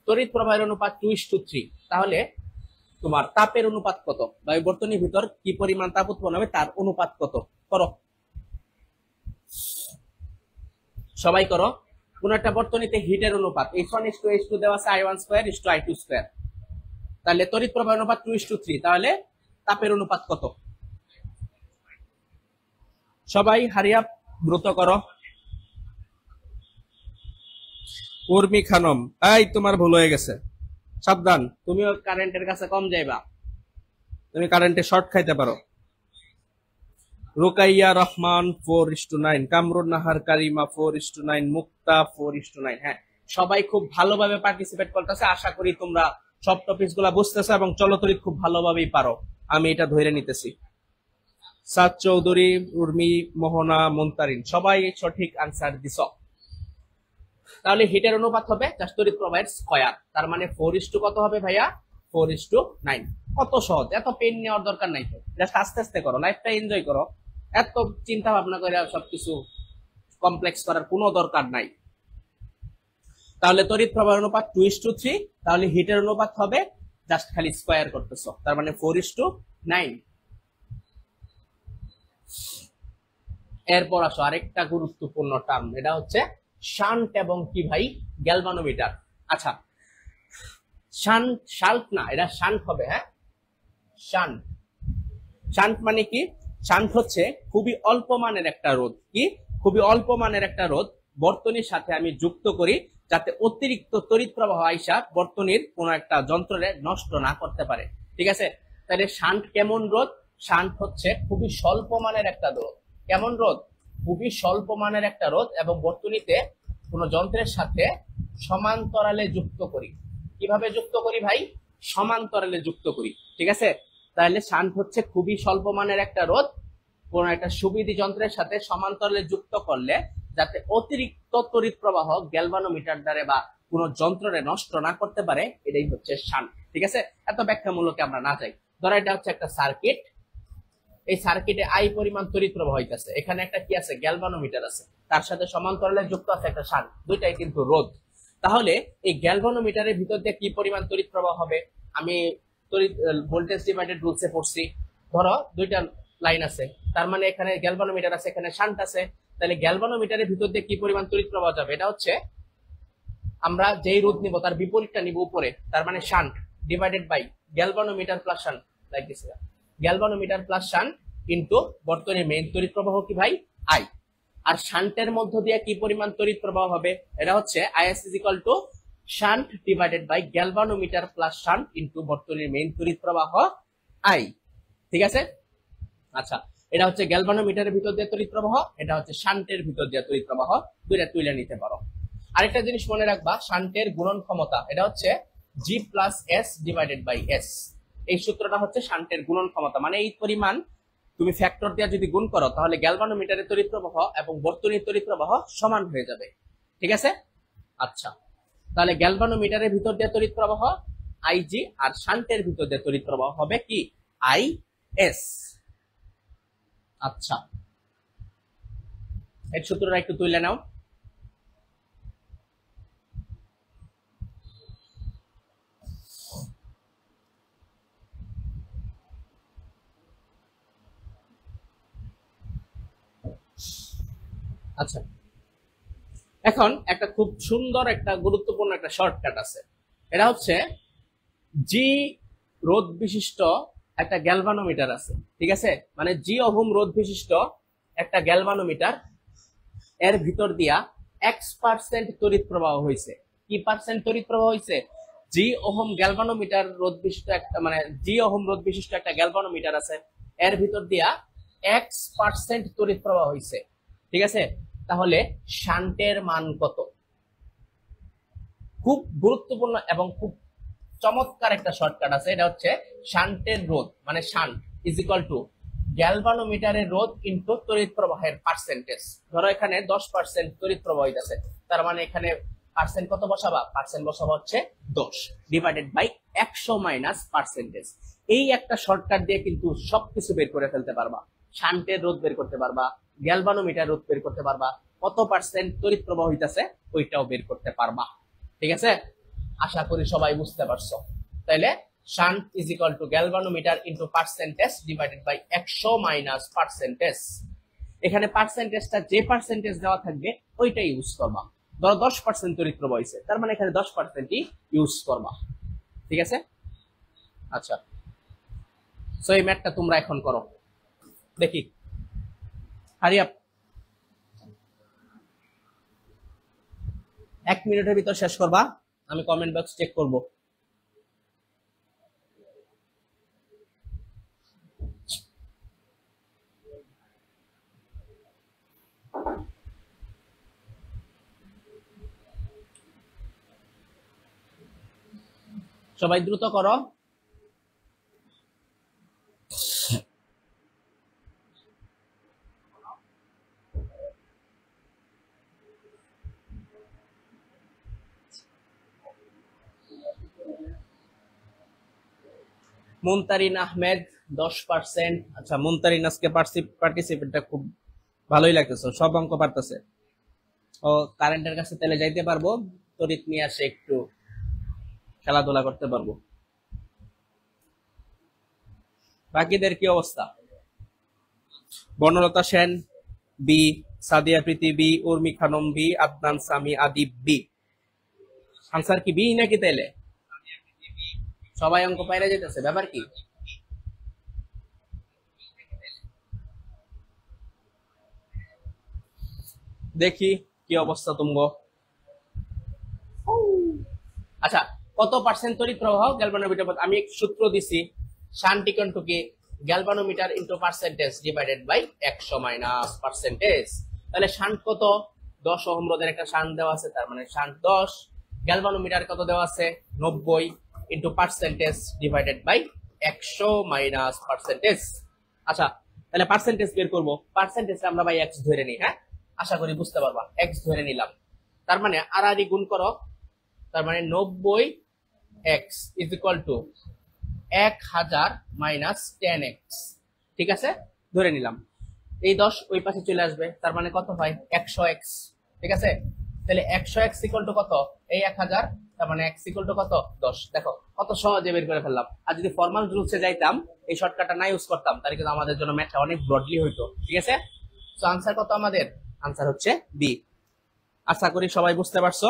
তড়িৎ প্রবাহের অনুপাত 2:3, তাহলে তোমার তাপের অনুপাত কত, বা ওই বর্তনীর ভিতর কি পরিমাণ তাপ উৎপন্ন হবে তার অনুপাত কত, করো সবাই করো। কোন একটা বর্তনীতে হিটের অনুপাত h1:h2 দেওয়া আছে I1 square is to I2 square, তাহলে তড়িৎ প্রবাহের অনুপাত 2:3, তাহলে তাপের অনুপাত কত? সবাই হারিয়া দ্রুত করো। উর্মি খানম, এই তোমার ভুল হয়ে গেছে, সাবধান, তুমিও কারেন্টের কাছে কম যাইবা, তুমি কারেন্টে শর্ট খাইতে পারো। রুকাইয়া রহমান 4:9, কামরুন নাহার কারিমা 4:9, মুক্তা 4:9। হ্যাঁ, সবাই খুব ভালোভাবে পার্টিসিপেট করতেছে, আশা করি তোমরা সব টপিকস গুলা বুঝতেছো এবং চলতরিৎ খুব ভালোভাবেই পারো, আমি এটা ধরে নিতেছি। সাদ চৌধুরী, উর্মি, মোহনা, মুনতারিন সবাই সঠিক আনসার দিছ। তাহলে হিটের অনুপাত হবে জাস্ট তড়িৎ প্রবাহের স্কয়ার, তার মানে 4:, কত হবে ভাইয়া 4:9। কত সহজ, এত পেন নেওয়ার দরকার নাই তো, জাস্ট আস্তে আস্তে করো, লাইফটা এনজয় করো, এত চিন্তা ভাবনা করে সবকিছু কমপ্লেক্স করার কোনো দরকার নাই। তাহলে তড়িৎ প্রবাহের অনুপাত 2:3, তাহলে হিটের অনুপাত হবে জাস্ট খালি স্কয়ার করতেছো, তার মানে 4:9। এরপর আসো আরেকটা গুরুত্বপূর্ণ টার্ম, এটা হচ্ছে শান্ট এবং কি ভাই গ্যালভানোমিটার। আচ্ছা, শান্ট না, এটা শান্ট হবে, হ্যাঁ শান্ট। শান্ট মানে কি? শান্ট হচ্ছে খুবই অল্প মানের একটা রোধ, কি খুবই অল্প মানের একটা রোধ বর্তনীর সাথে আমি যুক্ত করি, যাতে অতিরিক্ত তড়িৎ প্রবাহ আইসা বর্তনীর কোন একটা যন্ত্রে নষ্ট না করতে পারে, ঠিক আছে? তাহলে শান্ট কেমন রোধ? শান্ট হচ্ছে খুবই স্বল্প মানের একটা রোধ। কেমন রোধ? খুবই স্বল্প মানের একটা রোধ, এবং বর্তনীতে কোন যন্ত্রের সাথে সমান্তরালে যুক্ত করি। কিভাবে যুক্ত করি ভাই? সমান্তরালে যুক্ত করি, ঠিক আছে? তাহলে শান্ট হচ্ছে খুবই স্বল্প মানের একটা রোধ, কোন একটা সুবিধি যন্ত্রের সাথে সমান্তরালে যুক্ত করলে যাতে অতিরিক্ত তড়িৎ প্রবাহ গ্যালভানোমিটার দ্বারা বা কোন যন্ত্রে নষ্ট না করতে পারে, এটাই হচ্ছে শান্ট, ঠিক আছে? এত ব্যাখ্যামূলকে আমরা না যাই। ধরো এটা হচ্ছে একটা সার্কিট, এই সার্কিটে আই পরিমাণ তড়িৎ প্রবাহ হইতেছে, এখানে একটা কি আছে গ্যালভানোমিটার আছে, তার সাথে সমান্তরালে যুক্ত আছে একটা শান্ট, দুইটাই কিন্তু রোধ। তাহলে এই গ্যালভানোমিটারের ভিতর দিয়ে কি পরিমাণ তড়িৎ প্রবাহ হবে? আমি তড়িৎ ভোল্টেজ ডিভাইডেড রুলসে পড়ছি, ধরো দুইটা লাইন আছে, তার মানে এখানে গ্যালভানোমিটার আছে, এখানে শান্ট আছে, তাহলে গ্যালভানোমিটারের ভিতর দিয়ে কি পরিমাণ তড়িৎ প্রবাহ যাবে? এটা হচ্ছে আমরা যেই রোধ নিব তার বিপরীতটা নিব উপরে, তার মানে shunt divided by galvanometer plus shunt, like this, galvanometer plus shunt into বর্তনীর মেইন তড়িৎ প্রবাহ কি ভাই আই, আর শান্টের মধ্য দিয়ে কি পরিমাণ তড়িৎ প্রবাহ হবে? এটা হচ্ছে IS is equal to shunt divided by galvanometer plus shunt into বর্তনীর মেইন তড়িৎ প্রবাহ আই, ঠিক আছে? আচ্ছা, এটা হচ্ছে গ্যালভানোমিটারের ভিতর দিয়ে তড়িৎ প্রবাহ, এটা হচ্ছে শান্টের ভিতর দিয়ে তড়িৎ প্রবাহ, দুইটা তুলে নিতে পারো। আরেকটা জিনিস মনে রাখবা, শান্টের গুণন ক্ষমতা এটা হচ্ছে G plus S divided by S, এই সূত্রটা হচ্ছে শান্টের গুণন ক্ষমতা, মানে এই পরিমাণ তুমি ফ্যাক্টর দিয়ে যদি গুণ করো তাহলে গ্যালভানোমিটারের তড়িৎ প্রবাহ এবং বর্তনীর তড়িৎ প্রবাহ সমান হয়ে যাবে, ঠিক আছে? আচ্ছা, তাহলে গ্যালভানোমিটারের ভিতর দিয়ে তড়িৎ প্রবাহ আইজি, আর শান্টের ভিতর দিয়ে তড়িৎ প্রবাহ হবে কি আই এস। আচ্ছা, এই সূত্রটা একটু তুলে নাও। আচ্ছা, এখন একটা খুব সুন্দর একটা গুরুত্বপূর্ণ একটা শর্টকাট আছে, এটা হচ্ছে জি রোধ বিশিষ্ট একটা গ্যালভানোমিটার আছে, ঠিক আছে, মানে জি ওহম রোধ বিশিষ্ট একটা গ্যালভানোমিটার, এর ভিতর দিয়া x% তড়িৎ প্রবাহ হয়েছে। কি পার্সেন্ট তড়িৎ প্রবাহ হয়েছে? জি ওহম গ্যালভানোমিটার রোধ বিশিষ্ট একটা, মানে জি ওহম রোধ বিশিষ্ট একটা গ্যালভানোমিটার আছে, এর ভিতর দিয়া x% তড়িৎ প্রবাহ হয়েছে, ঠিক আছে। তাহলে শান্টের মান কত? খুব গুরুত্বপূর্ণ এবং খুব চমৎকার একটা শর্টকাট আছে, এটা হচ্ছে শান্টের রোধ, মানে শান্ট ইজ ইকুয়াল টু গ্যালভানোমিটারের রোধ ইনটু তড়িৎ প্রবাহের পার্সেন্টেজ। ধরো এখানে 10% তড়িৎ প্রবাহিত আছে, তার মানে এখানে পার্সেন্ট কত বসাবা? পার্সেন্ট বসাবা হচ্ছে 10 ডিভাইডেড বাই 100 মাইনাস পার্সেন্টেজ। এই একটা শর্টকাট দিয়ে কিন্তু সবকিছু বের করে ফেলতে পারবা। শান্টের রোধ বের করতে পারবা, গ্যালভানোমিটার রোধ বের করতে পারবা, কত পার্সেন্ট তড়িৎ প্রবাহ হইতাছে ওইটাও বের করতে পারবা, ঠিক আছে। আশা করি সবাই বুঝতে পারছো। তাইলে shunt is equal to galvanometer into percentage divided by 100 minus percentage. এখানে পার্সেন্টেজটা যে পার্সেন্টেজ দেওয়া থাকবে ওইটাই ইউজ করবা। ধরো 10% তড়িৎ প্রবাহ হইছে, তার মানে এখানে 10%ই ইউজ করবা, ঠিক আছে। আচ্ছা, সো এই ম্যাথটা তোমরা এখন করো, দেখি, হারি আপ। 1 মিনিটের ভিতর শেষ করবা, আমি কমেন্ট বক্স চেক করব। সবাই দ্রুত করো। মুনতারিন আহমেদ 10%। আচ্ছা, মুনতারিন আজকে পার্টিসিপেটটা খুব ভালোই লাগতেছে, সব অঙ্ক পারতেছে। ও কারেন্টের কাছে তেলে যাইতে পারবো, তড়িৎ নিয়ে আসে একটু খেলাধুলা করতে পারবো। বাকিদের কি অবস্থা? Banalata Sen B, Sadia Preeti B, Urmi Khanam B, Adnan Sami Adib B. Answer কি বি নাকি তাইলে? সবাই অঙ্ক পাইরা যেতেছে, ব্যাপার কি? দেখি কি অবস্থা তুমগো। আচ্ছা, কত পার্সেন্ট তড়িৎ প্রবাহ গ্যালভানোমিটার? আমি এক সূত্র দিছি, শান্ট ইকুয়াল টু কি? Galvanometer into percentage divided by 100 minus percentage. তাহলে শান্ট কত? 10 ওহম রোধের একটা শান্ট দেওয়া আছে, তার মানে শান্ট 10। গ্যালভানোমিটার কত দেওয়া আছে? 90 into percentage divided by 100 minus percentage. আচ্ছা, তাহলে পার্সেন্টেজ বের করব। পার্সেন্টেজ আমরা ভাই x ধরে নিই, হ্যাঁ, আশা করি বুঝতে পারবা। x ধরে নিলাম, তার মানে আর গুণ করো, তার মানে 90x is equal two 1000 minus 10x, ঠিক আছে, ধরে নিলাম। এই 10 ওই পাশে চলে আসবে, তার মানে কত হয়? 100x, ঠিক আছে। তাহলে 100x ইকুয়াল টু কত? এই 1000, তার মানে x ইকুয়াল টু কত? 10। দেখো কত সহজে বের করে ফেললাম। আর যদি ফর্মাল রুলসে যাইতাম, এই শর্টকাটটা না ইউজ করতাম, তাহলে কিন্তু আমাদের জন্য ম্যাথটা অনেক ব্রডলি হইতো, ঠিক আছে। তো আনসার কত আমাদের? আনসার হচ্ছে বি। আশা করি সবাই বুঝতে পারছো।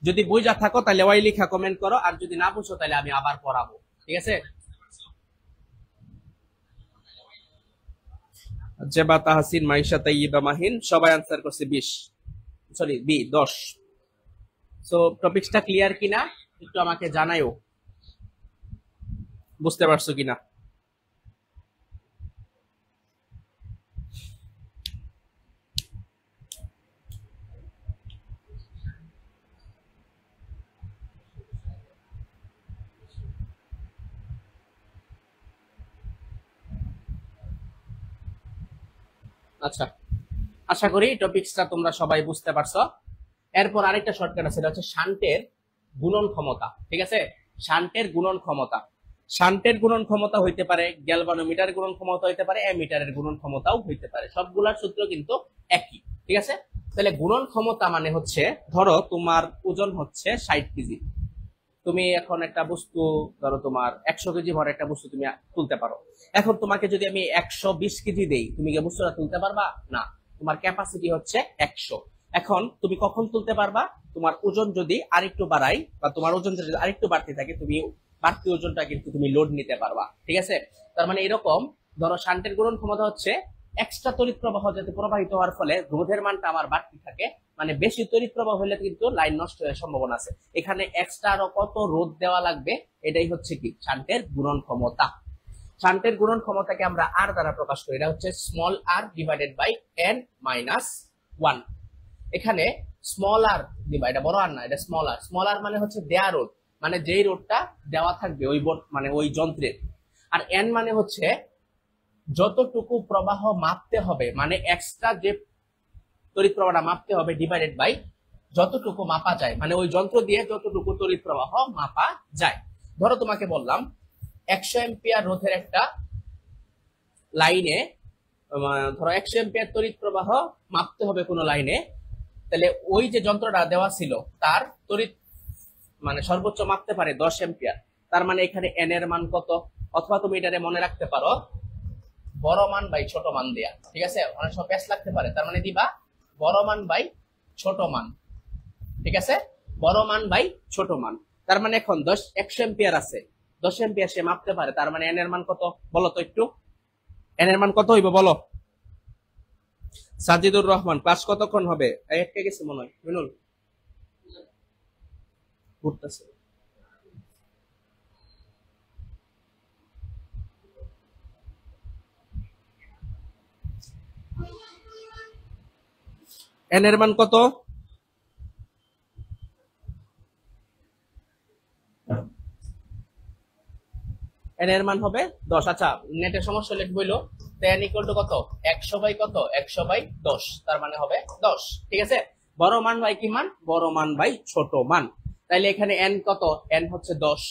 যদি বুঝা থাকো তাহলে ওয়াই লিখা কমেন্ট করো, আর যদি না বুঝো তাহলে আমি আবার পড়াবো, ঠিক আছে। জেবা তাহসিন মাইশা তাইয়িবা মাহিন সবাই আনসার করছে 20, সরি বি 10। সো টপিকসটা ক্লিয়ার কিনা একটু আমাকে জানাইও, বুঝতে পারছো কিনা। আচ্ছা, আশা করি টপিকসটা তোমরা সবাই বুঝতে পারছো। এরপর আরেকটা শর্টকাট আছে, সেটা হচ্ছে শান্টের গুণন ক্ষমতা, ঠিক আছে। শান্টের গুণন ক্ষমতা, শান্টের গুণন ক্ষমতা হইতে পারে, গ্যালভানোমিটার গুণন ক্ষমতা হইতে পারে, অ্যামিটারের গুণন ক্ষমতাও হইতে পারে, সবগুলার সূত্র কিন্তু একই, ঠিক আছে। তাহলে গুণন ক্ষমতা মানে হচ্ছে, ধরো তোমার ওজন হচ্ছে 60 কেজি, তুমি এখন একটা বস্তু, ধরো তোমার 100 কেজি ভর একটা বস্তু তুমি তুলতে পারো। এখন তোমাকে যদি আমি 120 কেজি দেই, তুমি কি বস্তুটা তুলতে পারবা? না, তোমার ক্যাপাসিটি হচ্ছে 100। এখন তুমি কখন তুলতে পারবা? তোমার ওজন যদি আরেকটু বাড়াই, বা তোমার ওজন যদি আরেকটু বাড়তে থাকে, তুমি বাড়তি ওজনটা কিন্তু তুমি লোড নিতে পারবা। ঠিক আছে, তার মানে এরকম ধরো শান্টের গুণন ক্ষমতা হচ্ছে এক্সট্রা তড়িৎ প্রবাহ যাতে প্রবাহিত হওয়ার ফলে রোধের মানটা আমার বাড়তি থাকে, মানে বেশি তড়িৎ প্রবাহ হলে কিন্তু লাইন নষ্ট হওয়ার সম্ভাবনা আছে। এখানে এক্সট্রা আরো কত রোধ দেওয়া লাগবে, এটাই হচ্ছে কি শান্টের গুণন ক্ষমতা। শান্টের গুণন ক্ষমতাকে আমরা আর দ্বারা প্রকাশ করি, এটা হচ্ছে small r divided by n minus 1। এখানে স্মল আর দিবা, এটা বড় আর না, এটা স্মল আর। স্মল আর মানে হচ্ছে দেয়া রোধ, মানে যেই রোধটা দেওয়া থাকবে ওই বোর্ড মানে ওই যন্ত্রের। আর n মানে হচ্ছে যতটুকু প্রবাহ মাপতে হবে, মানে এক্সট্রা যে তড়িৎ প্রবাহটা মাপতে হবে ডিভাইডেড বাই যতটুকু মাপা যায়, মানে ওই যন্ত্র দিয়ে যতটুকু তড়িৎ প্রবাহ মাপা যায়। ধরো তোমাকে বললাম 100 এম্পিয়ার রোধের একটা লাইনে, ধরো 100 এম্পিয়ার তড়িৎ প্রবাহ মাপতে হবে কোনো লাইনে, তাহলে ওই যে যন্ত্রটা দেওয়া ছিল তার তড়িৎ মানে সর্বোচ্চ মাপতে পারে 10 এম্পিয়ার। তার মানে এখানে n এর মান কত, অথবা তুমি এটারে মনে রাখতে পারো বড় মান বাই ছোট মান দেয়া। ঠিক আছে, অনেক সময় প্যাচ লাগতে পারে, তার মানে দিবা বড় মান বাই ছোট মান। ঠিক আছে, বড় মান বাই ছোট মান। তার মানে এখন 100 এম্পিয়ার আছে, 10 এম্পিয়ার সে মাপতে পারে, তার মানে n এর মান কত বলো তো একটু, n এর মান কত হইব বলো। সাজিদুর রহমান, ক্লাস কতক্ষণ হবে? আটকে গেছে মনে হয়, মিনুল ঘুরতেছে। n এর মান কত? n এর মান হবে 10। আচ্ছা, নেটের সমস্যা হলে বইলো n ইকুয়াল টু কত, 100 বাই কত, 100 বাই 10, তার মানে হবে 10। ঠিক আছে, বড় মান বাই কি মান, বড় মান বাই ছোট মান। তাইলে এখানে n কত, n হচ্ছে 10,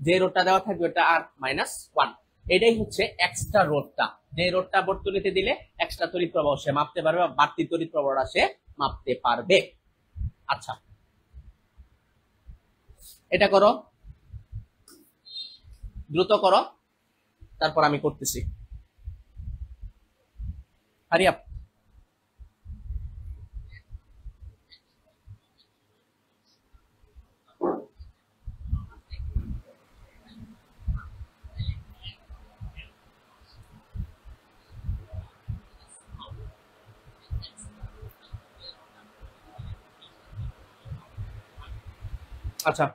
যে রোডটা দেওয়া থাকবে ওটা আর মাইনাস 1। এটাই হচ্ছে এক্সট্রা রোডটা, যে রোডটা বর্তনীতে দিলে এক্সট্রা তড়িৎ প্রবাহ সে মাপতে পারবে, বা বাড়তি তড়িৎ প্রবাহটা সে মাপতে পারবে। আচ্ছা, এটা করো, দ্রুত করো, তারপর আমি করতেছি। Hurry up. আচ্ছা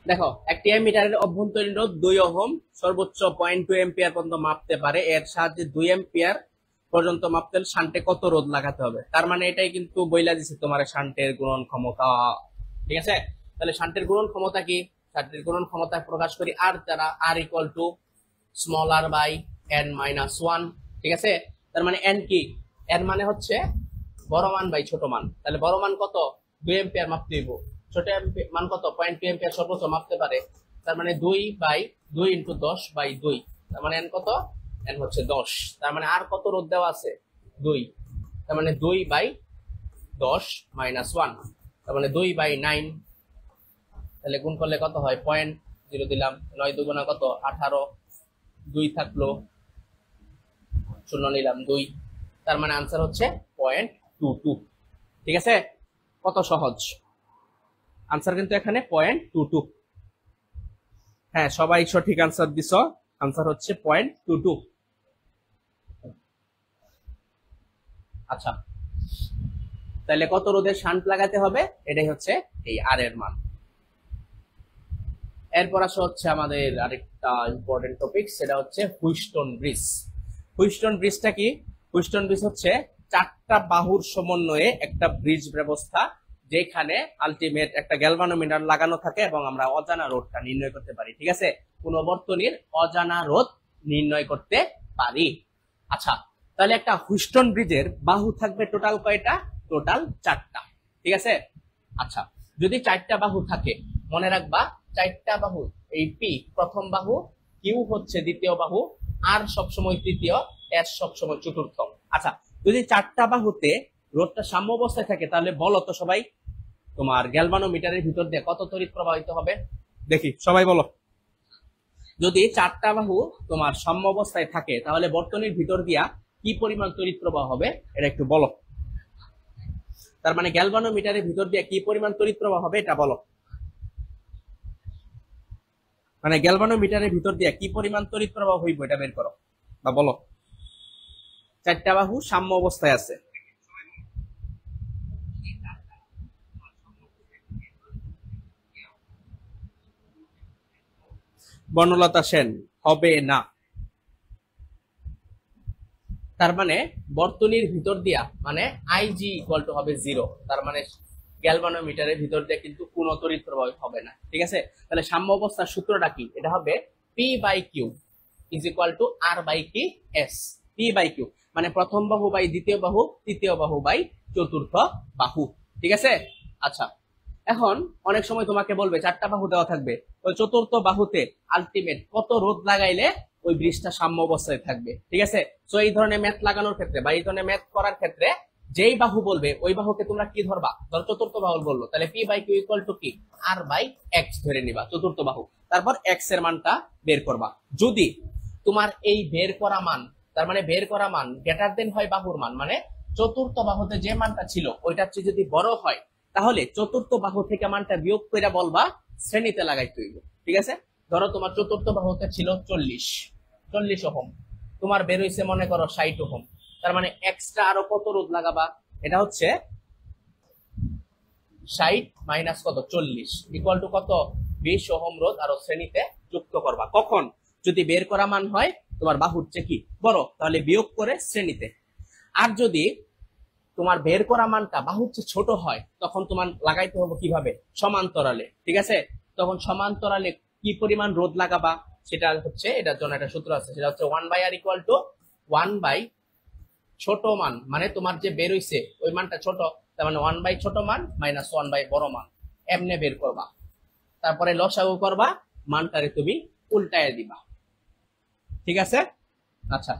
দেখো, একটি অ্যামিটারের অভ্যন্তরীণ রোধ 2 ওহম, সর্বোচ্চ 0.2 এম্পিয়ার পর্যন্ত মাপতে পারে। এর সাহায্যে 2 এম্পিয়ার পর্যন্ত মাপতে হলে শান্টে কত রোধ লাগাতে হবে? তার মানে এটাই কিন্তু বইলা দিছে তোমার শান্টের গুণন ক্ষমতা। ঠিক আছে, তাহলে শান্টের গুণন ক্ষমতা কি? শান্টের গুণন ক্ষমতা প্রকাশ করি আর দ্বারা, R equal to small R by n minus 1। ঠিক আছে, তার মানে n কি, n মানে হচ্ছে বড় মান বাই ছোট মান। তাহলে বড় মান কত, 2 এম্পিয়ার মাপতে হইব, ছোট মান কত, 0.2 এম্পিয়ার সর্বোচ্চ মাপতে পারে। তার মানে 2 ইন্টু 10 বাই 2, তার মানে n কত, n হচ্ছে 10। তার মানে আর কত রোধ দেওয়া আছে, 2, তার মানে 2 বাই 10 মাইনাস 1, তার মানে 2 বাই 9। তাহলে গুণ করলে কত হয়, 0.0 দিলাম, 9 দুগুণা কত 18, 2 থাকলো, 0 নিলাম 2, তার মানে আনসার হচ্ছে 0.22। ঠিক আছে, কত সহজ আনসার কিন্তু এখানে 0.22। হ্যাঁ, সবাই সঠিক আনসার দিছ, আনসার হচ্ছে 0.22। আচ্ছা, তাহলে কত রোধের শান্ট লাগাতে হবে, এটাই হচ্ছে এই আর এর মান। এরপর আসা হচ্ছে আমাদের আরেকটা ইম্পর্টেন্ট টপিক, সেটা হচ্ছে হুইস্টন ব্রিজ। হুইস্টন ব্রিজটা কি? হুইস্টন ব্রিজ হচ্ছে 4টা বাহুর সমন্বয়ে একটা ব্রিজ ব্যবস্থা, যেখানে আলটিমেট একটা গ্যালভানোমিটার লাগানো থাকে এবং আমরা অজানা রোধটা নির্ণয় করতে পারি। ঠিক আছে, কোন বর্তনীর অজানা রোধ নির্ণয় করতে পারি। আচ্ছা, তাহলে একটা হুইস্টন ব্রিজের বাহু থাকবে টোটাল কয়টা? টোটাল 4টা। ঠিক আছে, আচ্ছা যদি 4টা বাহু থাকে, মনে রাখবা 4টা বাহু, এই পি প্রথম বাহু, কিউ হচ্ছে দ্বিতীয় বাহু, আর সবসময় তৃতীয়, এস সবসময় চতুর্থ। আচ্ছা, যদি 4টা বাহুতে রোধটা সাম্য অবস্থায় থাকে, তাহলে বলো তো সবাই, তোমার গ্যালভানোমিটারের ভিতর দিয়ে কত তড়িৎ প্রবাহিত হবে? দেখি সবাই বলো। যদি 4টা বাহু তোমার সাম্য অবস্থায় থাকে, তাহলে বর্তনীর ভিতর দিয়া কি পরিমাণ তড়িৎ প্রবাহ হবে, এটা একটু বলো। তার মানে গ্যালভানোমিটারের ভিতর দিয়ে কি পরিমাণ তড়িৎ প্রবাহ হবে, এটা বলো। মানে গ্যালভানোমিটারের ভিতর দিয়ে কি পরিমাণ তড়িৎ প্রবাহ হইব এটা বের করো বা বলো। চারটা বাহু সাম্য অবস্থায় আছে। বনলতা সেন, হবে না। তার মানে বর্তনীর ভিতর দিয়া মানে আইজি ইকুয়াল টু হবে 0, তার মানে গ্যালভানোমিটারের ভিতর দিয়ে কিন্তু কোনো তড়িৎ প্রবাহ হবে না। ঠিক আছে, তাহলে সাম্য অবস্থার সূত্রটা কি? এটা হবে P by Q is equal to R by কি এস। পি বাই কিউ মানে প্রথম বাহু বাই দ্বিতীয় বাহু, তৃতীয় বাহু বাই চতুর্থ বাহু। ঠিক আছে। আচ্ছা, এখন অনেক সময় তোমাকে বলবে চারটা বাহু দেওয়া থাকবে, ওই চতুর্থ বাহুতে আলটিমেট কত রোধ লাগাইলে ওই ব্রিজটা সাম্য অবস্থায় থাকবে। ঠিক আছে, তো এই ধরনের ম্যাথ লাগানোর ক্ষেত্রে বা এই ধরনের ম্যাথ করার ক্ষেত্রে যেই বাহু বলবে ওই বাহুকে তোমরা কি ধরবা? ধর চতুর্থ বাহু বললো, তাহলে P by Q equal to কি আর বাই এক্স ধরে নিবা চতুর্থ বাহু, তারপর এক্স এর মানটা বের করবা। যদি তোমার এই বের করা মান, তার মানে বের করা মান গ্রেটার দেন হয় বাহুর মান, মানে চতুর্থ বাহুতে যে মানটা ছিল ওইটার চেয়ে যদি বড় হয়, তাহলে চতুর্থ বাহু থেকে মানটা বিয়োগ করে বলবা শ্রেণীতে লাগাইতে হইব। ঠিক আছে, ধরো তোমার চতুর্থ বাহুতে ছিল 40 ওহম, তোমার বের হইছে মনে করো 60 ওহম, তার মানে এক্সট্রা আরো কত রোধ লাগাবা? এটা হচ্ছে 60 মাইনাস কত 40 ইকুয়াল টু কত 20 ওহম রোধ আরো শ্রেণীতে যুক্ত করবা। কখন? যদি বের করা মান হয় তোমার বাহুর চেয়ে কি বড়, তাহলে বিয়োগ করে শ্রেণীতে। আর যদি তোমার বের করা মানটা বাহুর চেয়ে ছোট হয়, তখন তোমার লাগাইতে হবে কিভাবে? সমান্তরালে। ঠিক আছে, তখন সমান্তরালে কি পরিমাণ রোধ লাগাবা সেটা হচ্ছে, এটার জন্য একটা সূত্র আছে, সেটা হচ্ছে 1 by R equal to 1 by ছোট মান, মানে তোমার যে বের হইছে ওই মানটা ছোট, তার মানে 1 বাই ছোট মান মাইনাস 1 বাই বড় মান, এমনে বের করবা। তারপরে লসাগু করবা, মানটারে তুমি উল্টায় দিবা। ঠিক আছে। আচ্ছা,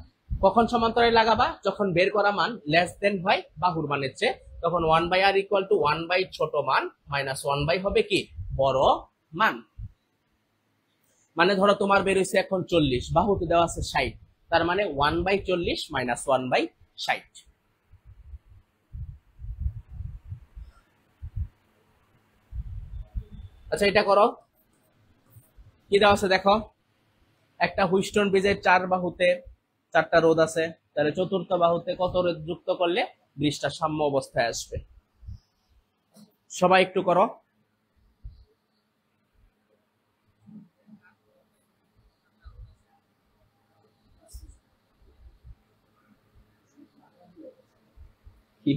কখন সমান্তরালে লাগাবা? যখন বের করা মান লেস দেন হয় বাহুর মানের চেয়ে, তখন 1 by R equal to 1 by ছোট মান মাইনাস 1 বাই হবে কি বড় মান। মানে ধরো তোমার বের হইছে এখন 40, বাহুতে দেওয়া আছে 60, তার মানে 1 বাই 40 মাইনাস 1 বাই 60। আচ্ছা, এটা করো, কি দেওয়া আছে দেখো। একটা হুইস্টন ব্রিজের 4 বাহুতে 4টা রোধ আছে, তাহলে চতুর্থ বাহুতে কত রোধ যুক্ত করলে ব্রিজটা সাম্য অবস্থায় আসবে? সবাই একটু করো। কি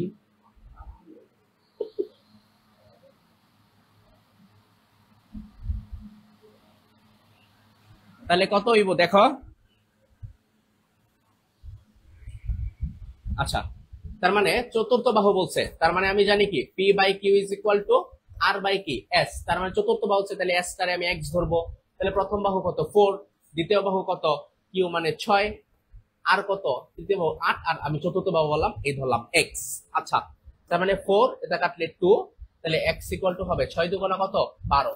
তাহলে কত হইব দেখো। আচ্ছা, তার মানে চতুর্থ বাহু বলছে, তার মানে আমি জানি কি P by Q is equal to R by কি এস, তার মানে চতুর্থ বাহু হচ্ছে, তাহলে এস টারে আমি এক্স ধরবো। তাহলে প্রথম বাহু কত 4, দ্বিতীয় বাহু কত কিউ মানে 6, আর কত তৃতীয় বাহু 8, আর আমি চতুর্থ বাহু বললাম এই ধরলাম এক্স। আচ্ছা, তার মানে 4 এটা কাটলে 2, তাহলে এক্স ইকুয়াল টু হবে 6 দুগুণা কত 12,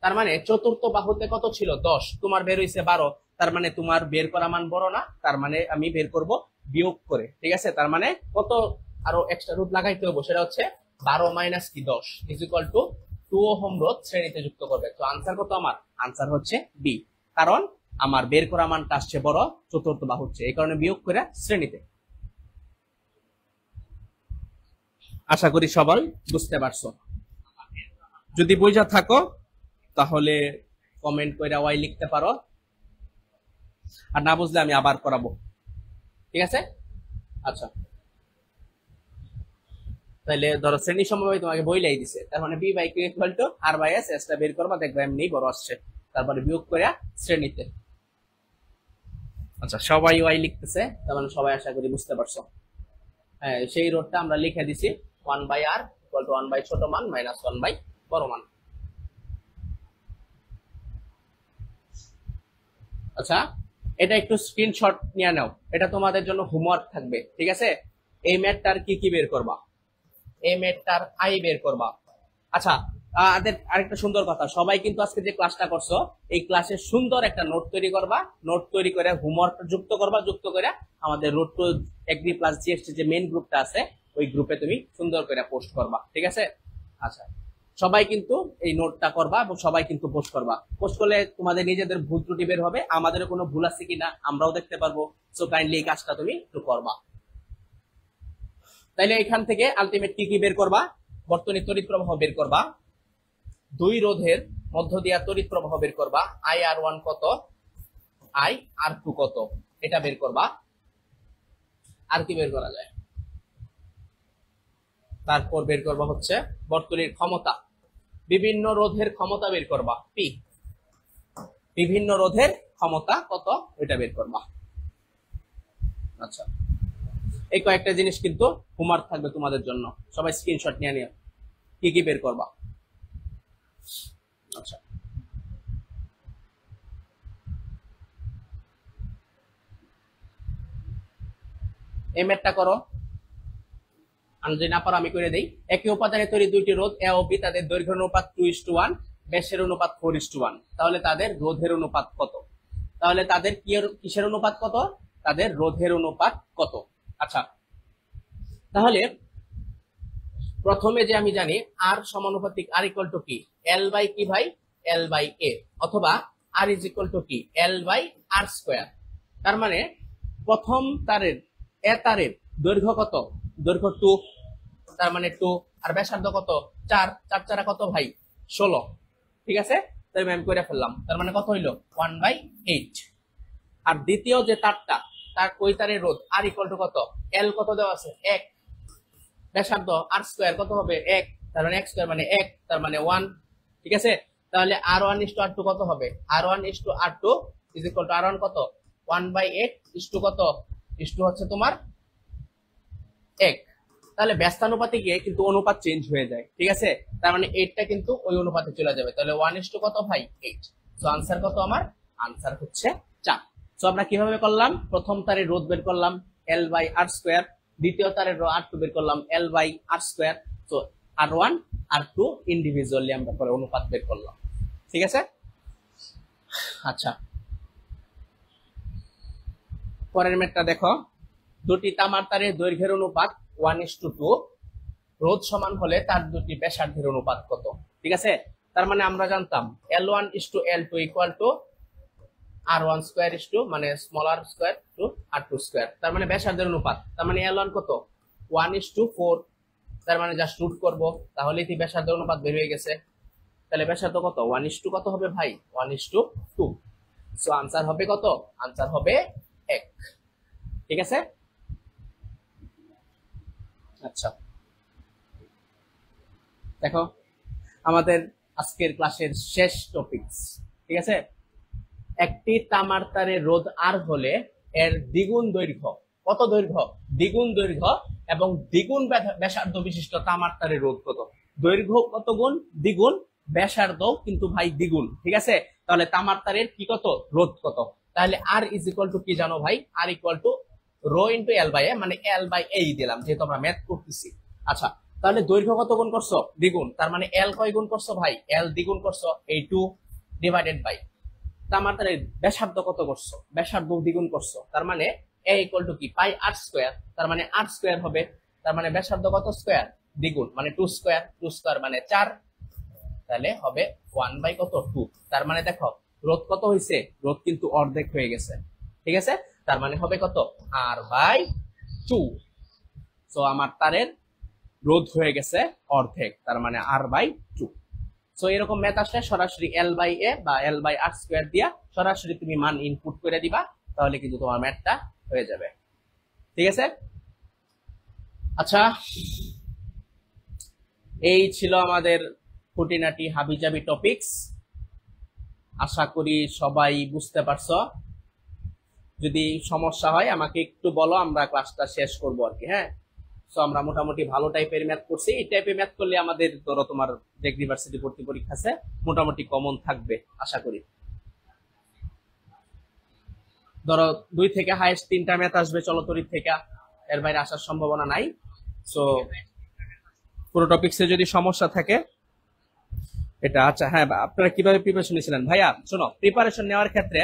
তার মানে চতুর্থ বাহুতে কত ছিল 10, তোমার বের হইছে 12, তার মানে তোমার বের করা মান বড় না, তার মানে আমি বের করব বিয়োগ করে। ঠিক আছে, তার মানে কত আরো এক্সট্রা রোধ লাগাইতে হবে, সেটা হচ্ছে 12 মাইনাস কি 10 ইজ ইকুয়াল টু 2 ওহম রোধ শ্রেণীতে যুক্ত করবে। তো আনসার কত? আমার আনসার হচ্ছে বি, কারণ আমার বের করা মানটা আসছে বড় চতুর্থ বাহু হচ্ছে, এই কারণে বিয়োগ করে শ্রেণীতে। আশা করি সবাই বুঝতে পারছো। যদি বুঝা থাকো তাহলে কমেন্ট করে ওয়াই লিখতে পারো, আর না বুঝলে আমি আবার করাবো। ঠিক আছে। আচ্ছা, তাহলে ধরো শ্রেণী সমবায় তোমাকে বইলাই দিছে, তার মানে B by Q equal to R by S, এসটা বের করবা, দেখবা এমনি বড় আসছে, তারপরে বিয়োগ করে শ্রেণীতে। আচ্ছা, সবাই ওয়াই লিখতেছে, তার মানে সবাই আশা করি বুঝতে পারছো। হ্যাঁ, সেই রোডটা আমরা লিখে দিছি 1 by R equal to 1 by ছোট মান মাইনাস 1 বাই বড় মান। আচ্ছা, এটা একটু স্ক্রিনশট নিয়ে নাও, এটা তোমাদের জন্য হোমওয়ার্ক থাকবে। ঠিক আছে, এই ম্যাথটার কি কি বের করবা, এই ম্যাথটার আই বের করবা। আচ্ছা, আরেকটা সুন্দর কথা, সবাই কিন্তু আজকে যে ক্লাসটা করছো এই ক্লাসে সুন্দর একটা নোট তৈরি করবা, নোট তৈরি করে হোমওয়ার্ক যুক্ত করবা, যুক্ত করে আমাদের road two agri plus GST যে মেইন গ্রুপটা আছে ওই গ্রুপে তুমি সুন্দর করে পোস্ট করবা। ঠিক আছে। আচ্ছা, সবাই কিন্তু এই নোটটা করবা এবং সবাই কিন্তু পোস্ট করবা। পোস্ট করলে তোমাদের নিজেদের ভুল ত্রুটি বের হবে, আমাদের কোনো ভুল আছে কিনা আমরাও দেখতে পারবো। সো কাইন্ডলি এই কাজটা তুমি একটু করবা। তাইলে এখান থেকে আলটিমেট কি কি বের করবা? বর্তনী তড়িৎ প্রবাহ বের করবা, দুই রোধের মধ্য দিয়া তড়িৎ প্রবাহ বের করবা, IR1 কত, IR2 কত, এটা বের করবা। আর কি বের করা যায়? তারপর বের করবা হচ্ছে বর্তনীর ক্ষমতা, বিভিন্ন রোধের ক্ষমতা বের করবা, P, বিভিন্ন রোধের ক্ষমতা কত এটা বের করবা। আচ্ছা, এই কয়েকটা জিনিস কিন্তু হোমওয়ার্ক থাকবে তোমাদের জন্য, সবাই স্ক্রিনশট নিয়ে নিও কি কি বের করবা। আচ্ছা, এই ম্যাথটা করো, আমি যদি না পারো আমি করে দেই। একই উপাদানে তৈরি দুইটি রোধ এ ও বি, তাদের দৈর্ঘ্য অনুপাত 2:1, ব্যাসের অনুপাত 4:1, তাহলে তাদের রোধের অনুপাত কত? তাহলে তাদের কিসের অনুপাত কত? তাদের রোধের অনুপাত কত? আচ্ছা, তাহলে প্রথমে যে আমি জানি আর সমানুপাতিক আর ইকুয়াল টু কি, এল বাই কি ভাই, এল বাই এ, অথবা আর ইজ ইকুয়াল টু কি, এল বাই আর স্কোয়ার। তার মানে প্রথম তারের এ তারের দৈর্ঘ্য কত? দৈর্ঘ্য 2, তার মানে 2, আর ব্যাসার্ধ কত? 4, 4 4 কত ভাই? 16। ঠিক আছে, তাই আমি করে ফেললাম, তার মানে কত হইলো? 1/8। আর দ্বিতীয় যে তারটা, তার ওই তারের রোধ আর ইকুয়াল টু কত? এল কত দেওয়া আছে? 1, ব্যাসার্ধ আর স্কোয়ার কত হবে? 1, তার মানে 1 স্কোয়ার মানে 1, তার মানে 1। ঠিক আছে, তাহলে R1:R2 কত হবে? R1:R2 is equal to R1 কত? 1/8 ইস টু কত? ইস টু হচ্ছে তোমার 1। তাহলে ব্যস্তানুপাতে গিয়ে কিন্তু অনুপাত চেঞ্জ হয়ে যায়। ঠিক আছে, তার মানে 8টা কিন্তু ওই অনুপাতে চলে যাবে, তাহলে 1:, কত ভাই? 8। সো আনসার কত আমার? আনসার হচ্ছে 4। সো আমরা কিভাবে করলাম? প্রথম তারের রোধ বের করলাম L/R², দ্বিতীয় তারের R2 বের করলাম L/R²। So R1 R2 individually আমরা পরে অনুপাত বের করলাম। ঠিক আছে, আচ্ছা পরের ম্যাথটা দেখো, দুটি তামার তারের দৈর্ঘ্যের অনুপাত 1:2, রোধ সমান হলে তার দুটি ব্যাসার্ধের অনুপাত কত? ঠিক আছে, তার মানে আমরা জানতাম L1:L2 ইকুয়াল টু R1² মানে small r square to R2², তার মানে ব্যাসার্ধের অনুপাত, তার মানে L1 কত? 1:4, তার মানে জাস্ট রুট করব, তাহলেই কি ব্যাসার্ধের অনুপাত বের হয়ে গেছে। তাহলে ব্যাসার্ধ কত? 1:, কত হবে ভাই? 1:2। সো আনসার হবে কত? আনসার হবে 1। ঠিক আছে, আচ্ছা দেখো আমাদের আজকের ক্লাসের শেষ টপিকস। ঠিক আছে, একটি তামার তারের রোধ আর হলে এর দ্বিগুণ দৈর্ঘ্য, কত দৈর্ঘ্য? দ্বিগুণ দৈর্ঘ্য এবং দ্বিগুণ ব্যাসার্ধ বিশিষ্ট তামার তারের রোধ কত? দৈর্ঘ্য কত গুণ? দ্বিগুণ, ব্যাসার্ধ কিন্তু ভাই দ্বিগুণ। ঠিক আছে, তাহলে তামার তারের কি কত? রোধ কত? তাহলে আর ইজ ইকুয়াল টু কি জানো ভাই? R equal to rho into L by A, মানে এল বাই এ দিলাম যেহেতু আমরা ম্যাথ করতেছি। আচ্ছা, তাহলে দৈর্ঘ্য কত গুণ করছো? দ্বিগুণ, তার মানে এল কয় গুণ করছো ভাই? এল দ্বিগুণ করছো, এই 2 ডিভাইডেড বাই তামার তারের ব্যাসার্ধ কত করছো? ব্যাসার্ধ দ্বিগুণ করছো, তার মানে এ ইকুয়াল টু কি? পাই আর স্কোয়ার, তার মানে আর স্কোয়ার হবে, তার মানে ব্যাসার্ধ কত স্কোয়ার? দ্বিগুণ, মানে 2 স্কোয়ার, 2 স্কোয়ার মানে 4, তাহলে হবে 1/2। তার মানে দেখো রোধ কত হয়েছে? রোধ কিন্তু অর্ধেক হয়ে গেছে। ঠিক আছে, তার মানে হবে কত? R/2। সো আমার তারের রোধ হয়ে গেছে অর্ধেক, তার মানে R/2। সো এরকম ম্যাথ আসলে সরাসরি এল বাই এ বা L/R² দিয়া সরাসরি তুমি মান ইনপুট করে দিবা, তাহলে কিন্তু তোমার ম্যাথটা হয়ে যাবে। ঠিক আছে, আচ্ছা এই ছিল আমাদের খুঁটিনাটি হাবিজাবি টপিকস। আশা করি সবাই বুঝতে পারছো। যদি সমস্যা হয় আমাকে একটু বলো, আমরা ক্লাসটা শেষ করবো আর কি। হ্যাঁ, সো আমরা মোটামুটি ভালো টাইপের ম্যাথ করছি। এই টাইপের ম্যাথ করলে আমাদের ধরো তোমার টেকনিক ইউনিভার্সিটি ভর্তি পরীক্ষা আছে মোটামুটি কমন থাকবে আশা করি। ধরো 2 থেকে হাইয়েস্ট 3টা ম্যাথ আসবে চলতরিৎ থেকে, এর বাইরে আসার সম্ভাবনা নাই। সো পুরো টপিকসে যদি সমস্যা থাকে এটা। আচ্ছা হ্যাঁ, আপনারা কিভাবে প্রিপারেশন নিয়েছিলেন? ভাইয়া শোনো, প্রিপারেশন নেওয়ার ক্ষেত্রে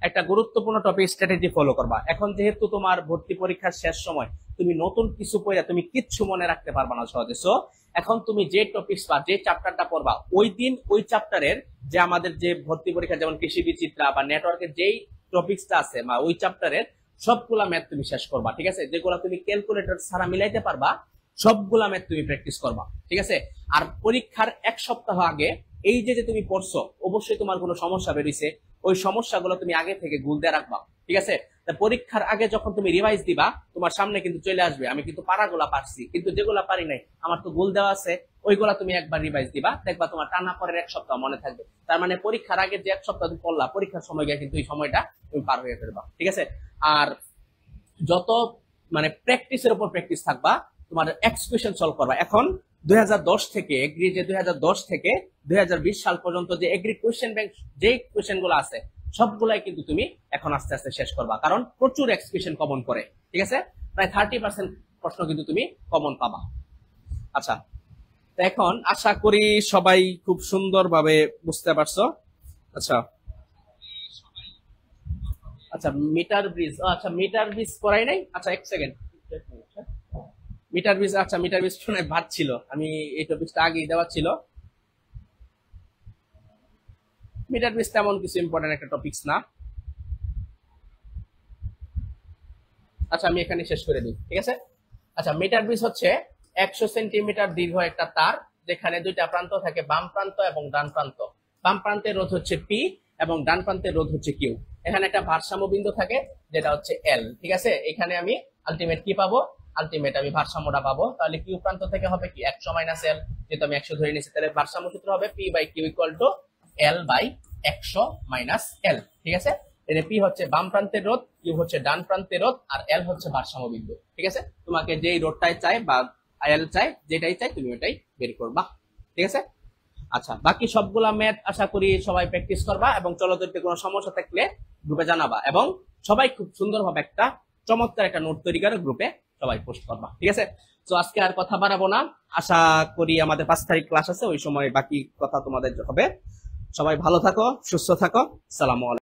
একটা গুরুত্বপূর্ণ টপিক স্ট্র্যাটেজি ফলো করবা। এখন যেহেতু তোমার ভর্তি পরীক্ষার শেষ সময়, তুমি নতুন কিছু পড়ে তুমি কিচ্ছু মনে রাখতে পারবা না সহজে। সো এখন তুমি যে টপিকস বা যে চ্যাপ্টারটা পড়বা ওই দিন ওই চ্যাপ্টারের যে আমাদের যে ভর্তি পরীক্ষা যেমন কৃষি বিচিত্রা বা নেটওয়ার্কের যেই টপিকসটা আছে বা ওই চ্যাপ্টারের সবগুলা ম্যাথ তুমি শেষ করবা, ঠিক আছে? যেগুলো তুমি ক্যালকুলেটর ছাড়া মিলাইতে পারবা সবগুলা ম্যাথ তুমি প্র্যাকটিস করবা, ঠিক আছে? আর পরীক্ষার এক সপ্তাহ আগে এই যে যে তুমি পড়ছো অবশ্যই তোমার কোনো সমস্যা বেরিয়েছে, ওই সমস্যাগুলো তুমি আগে থেকে গুল দিয়ে রাখবা, ঠিক আছে? পরীক্ষার আগে যখন তুমি রিভাইজ দিবা তোমার সামনে কিন্তু চলে আসবে আমি কিন্তু পারাগুলা পারছি, কিন্তু যেগুলা পারি নাই আমার তো গুল দেওয়া আছে, ওইগুলা তুমি একবার রিভাইজ দিবা, দেখবা তোমার টানা পরের এক সপ্তাহ মনে থাকবে। তার মানে পরীক্ষার আগে যে এক সপ্তাহ তুমি পড়লা পরীক্ষার সময় গিয়ে কিন্তু এই সময়টা তুমি পার হয়ে ফেলবা, ঠিক আছে? আর যত মানে প্র্যাকটিসের উপর প্র্যাকটিস থাকবা, তোমার এক্সপ্রেশন সলভ করবা। এখন 2010 থেকে এগ্রি যে 2010 থেকে 2020 সাল পর্যন্ত যে এগ্রি কোয়েশ্চেন ব্যাংক যে কোয়েশ্চেন গুলো আছে সবগুলাই কিন্তু তুমি এখন আস্তে আস্তে শেষ করবা, কারণ প্রচুর এক্সপ্রেশন কমন করে, ঠিক আছে? প্রায় 30% প্রশ্ন কিন্তু তুমি কমন পাবা। আচ্ছা, তো এখন আশা করি সবাই খুব সুন্দরভাবে বুঝতে পারছো। আচ্ছা আচ্ছা মিটার ব্রিজ, আচ্ছা মিটার ব্রিজ করাই নাই, আচ্ছা এক সেকেন্ড। মিটার ব্রিজ, আচ্ছা মিটার ব্রিজ শুনে ভাত ছিল, আমি এই টপিকটা আগেই দেওয়া ছিল। মিটার ব্রিজ তেমন কিছু ইম্পর্টেন্ট একটা টপিকস না। আচ্ছা আমি এখানে শেষ করে দিই, ঠিক আছে? আচ্ছা মিটার ব্রিজ হচ্ছে 100 সেন্টিমিটার দীর্ঘ একটা তার যেখানে দুইটা প্রান্ত থাকে, বাম প্রান্ত এবং ডান প্রান্ত। বাম প্রান্তের রোধ হচ্ছে পি এবং ডান প্রান্তের রোধ হচ্ছে কিউ। এখানে একটা ভারসাম্য বিন্দু থাকে যেটা হচ্ছে এল, ঠিক আছে? এখানে আমি আলটিমেট কি পাবো? আলটিমেট আমি ভারসাম্যটা পাবো। তাহলে কিউ প্রান্ত থেকে হবে কি 100 মাইনাস এল, যেহেতু আমি 100 ধরে নিয়েছি, তাহলে ভারসাম্য সূত্র হবে P by Q equal to L by 100 minus L, ঠিক আছে? এর পি হচ্ছে বাম প্রান্তের রোধ, কিউ হচ্ছে ডান প্রান্তের রোধ, আর এল হচ্ছে ভারসাম্য বিন্দু, ঠিক আছে? তোমাকে যেই রোধটাই চাই বা এল চাই যেটাই চাই তুমি ওটাই বের করবা, ঠিক আছে? আচ্ছা বাকি সবগুলা ম্যাথ আশা করি সবাই প্র্যাকটিস করবা, এবং চলচ্চিত্রে কোনো সমস্যা থাকলে গ্রুপে জানাবা, এবং সবাই খুব সুন্দরভাবে একটা চমৎকার একটা নোট তৈরি করে গ্রুপে সবাই পোস্ট করবা, ঠিক আছে? তো আজকে আর কথা বাড়াবো না, আশা করি আমাদের 5 তারিখ ক্লাস আছে, ওই সময় বাকি কথা তোমাদের হবে। সবাই ভালো থাকো, সুস্থ থাকো, সালামু আলাইকুম।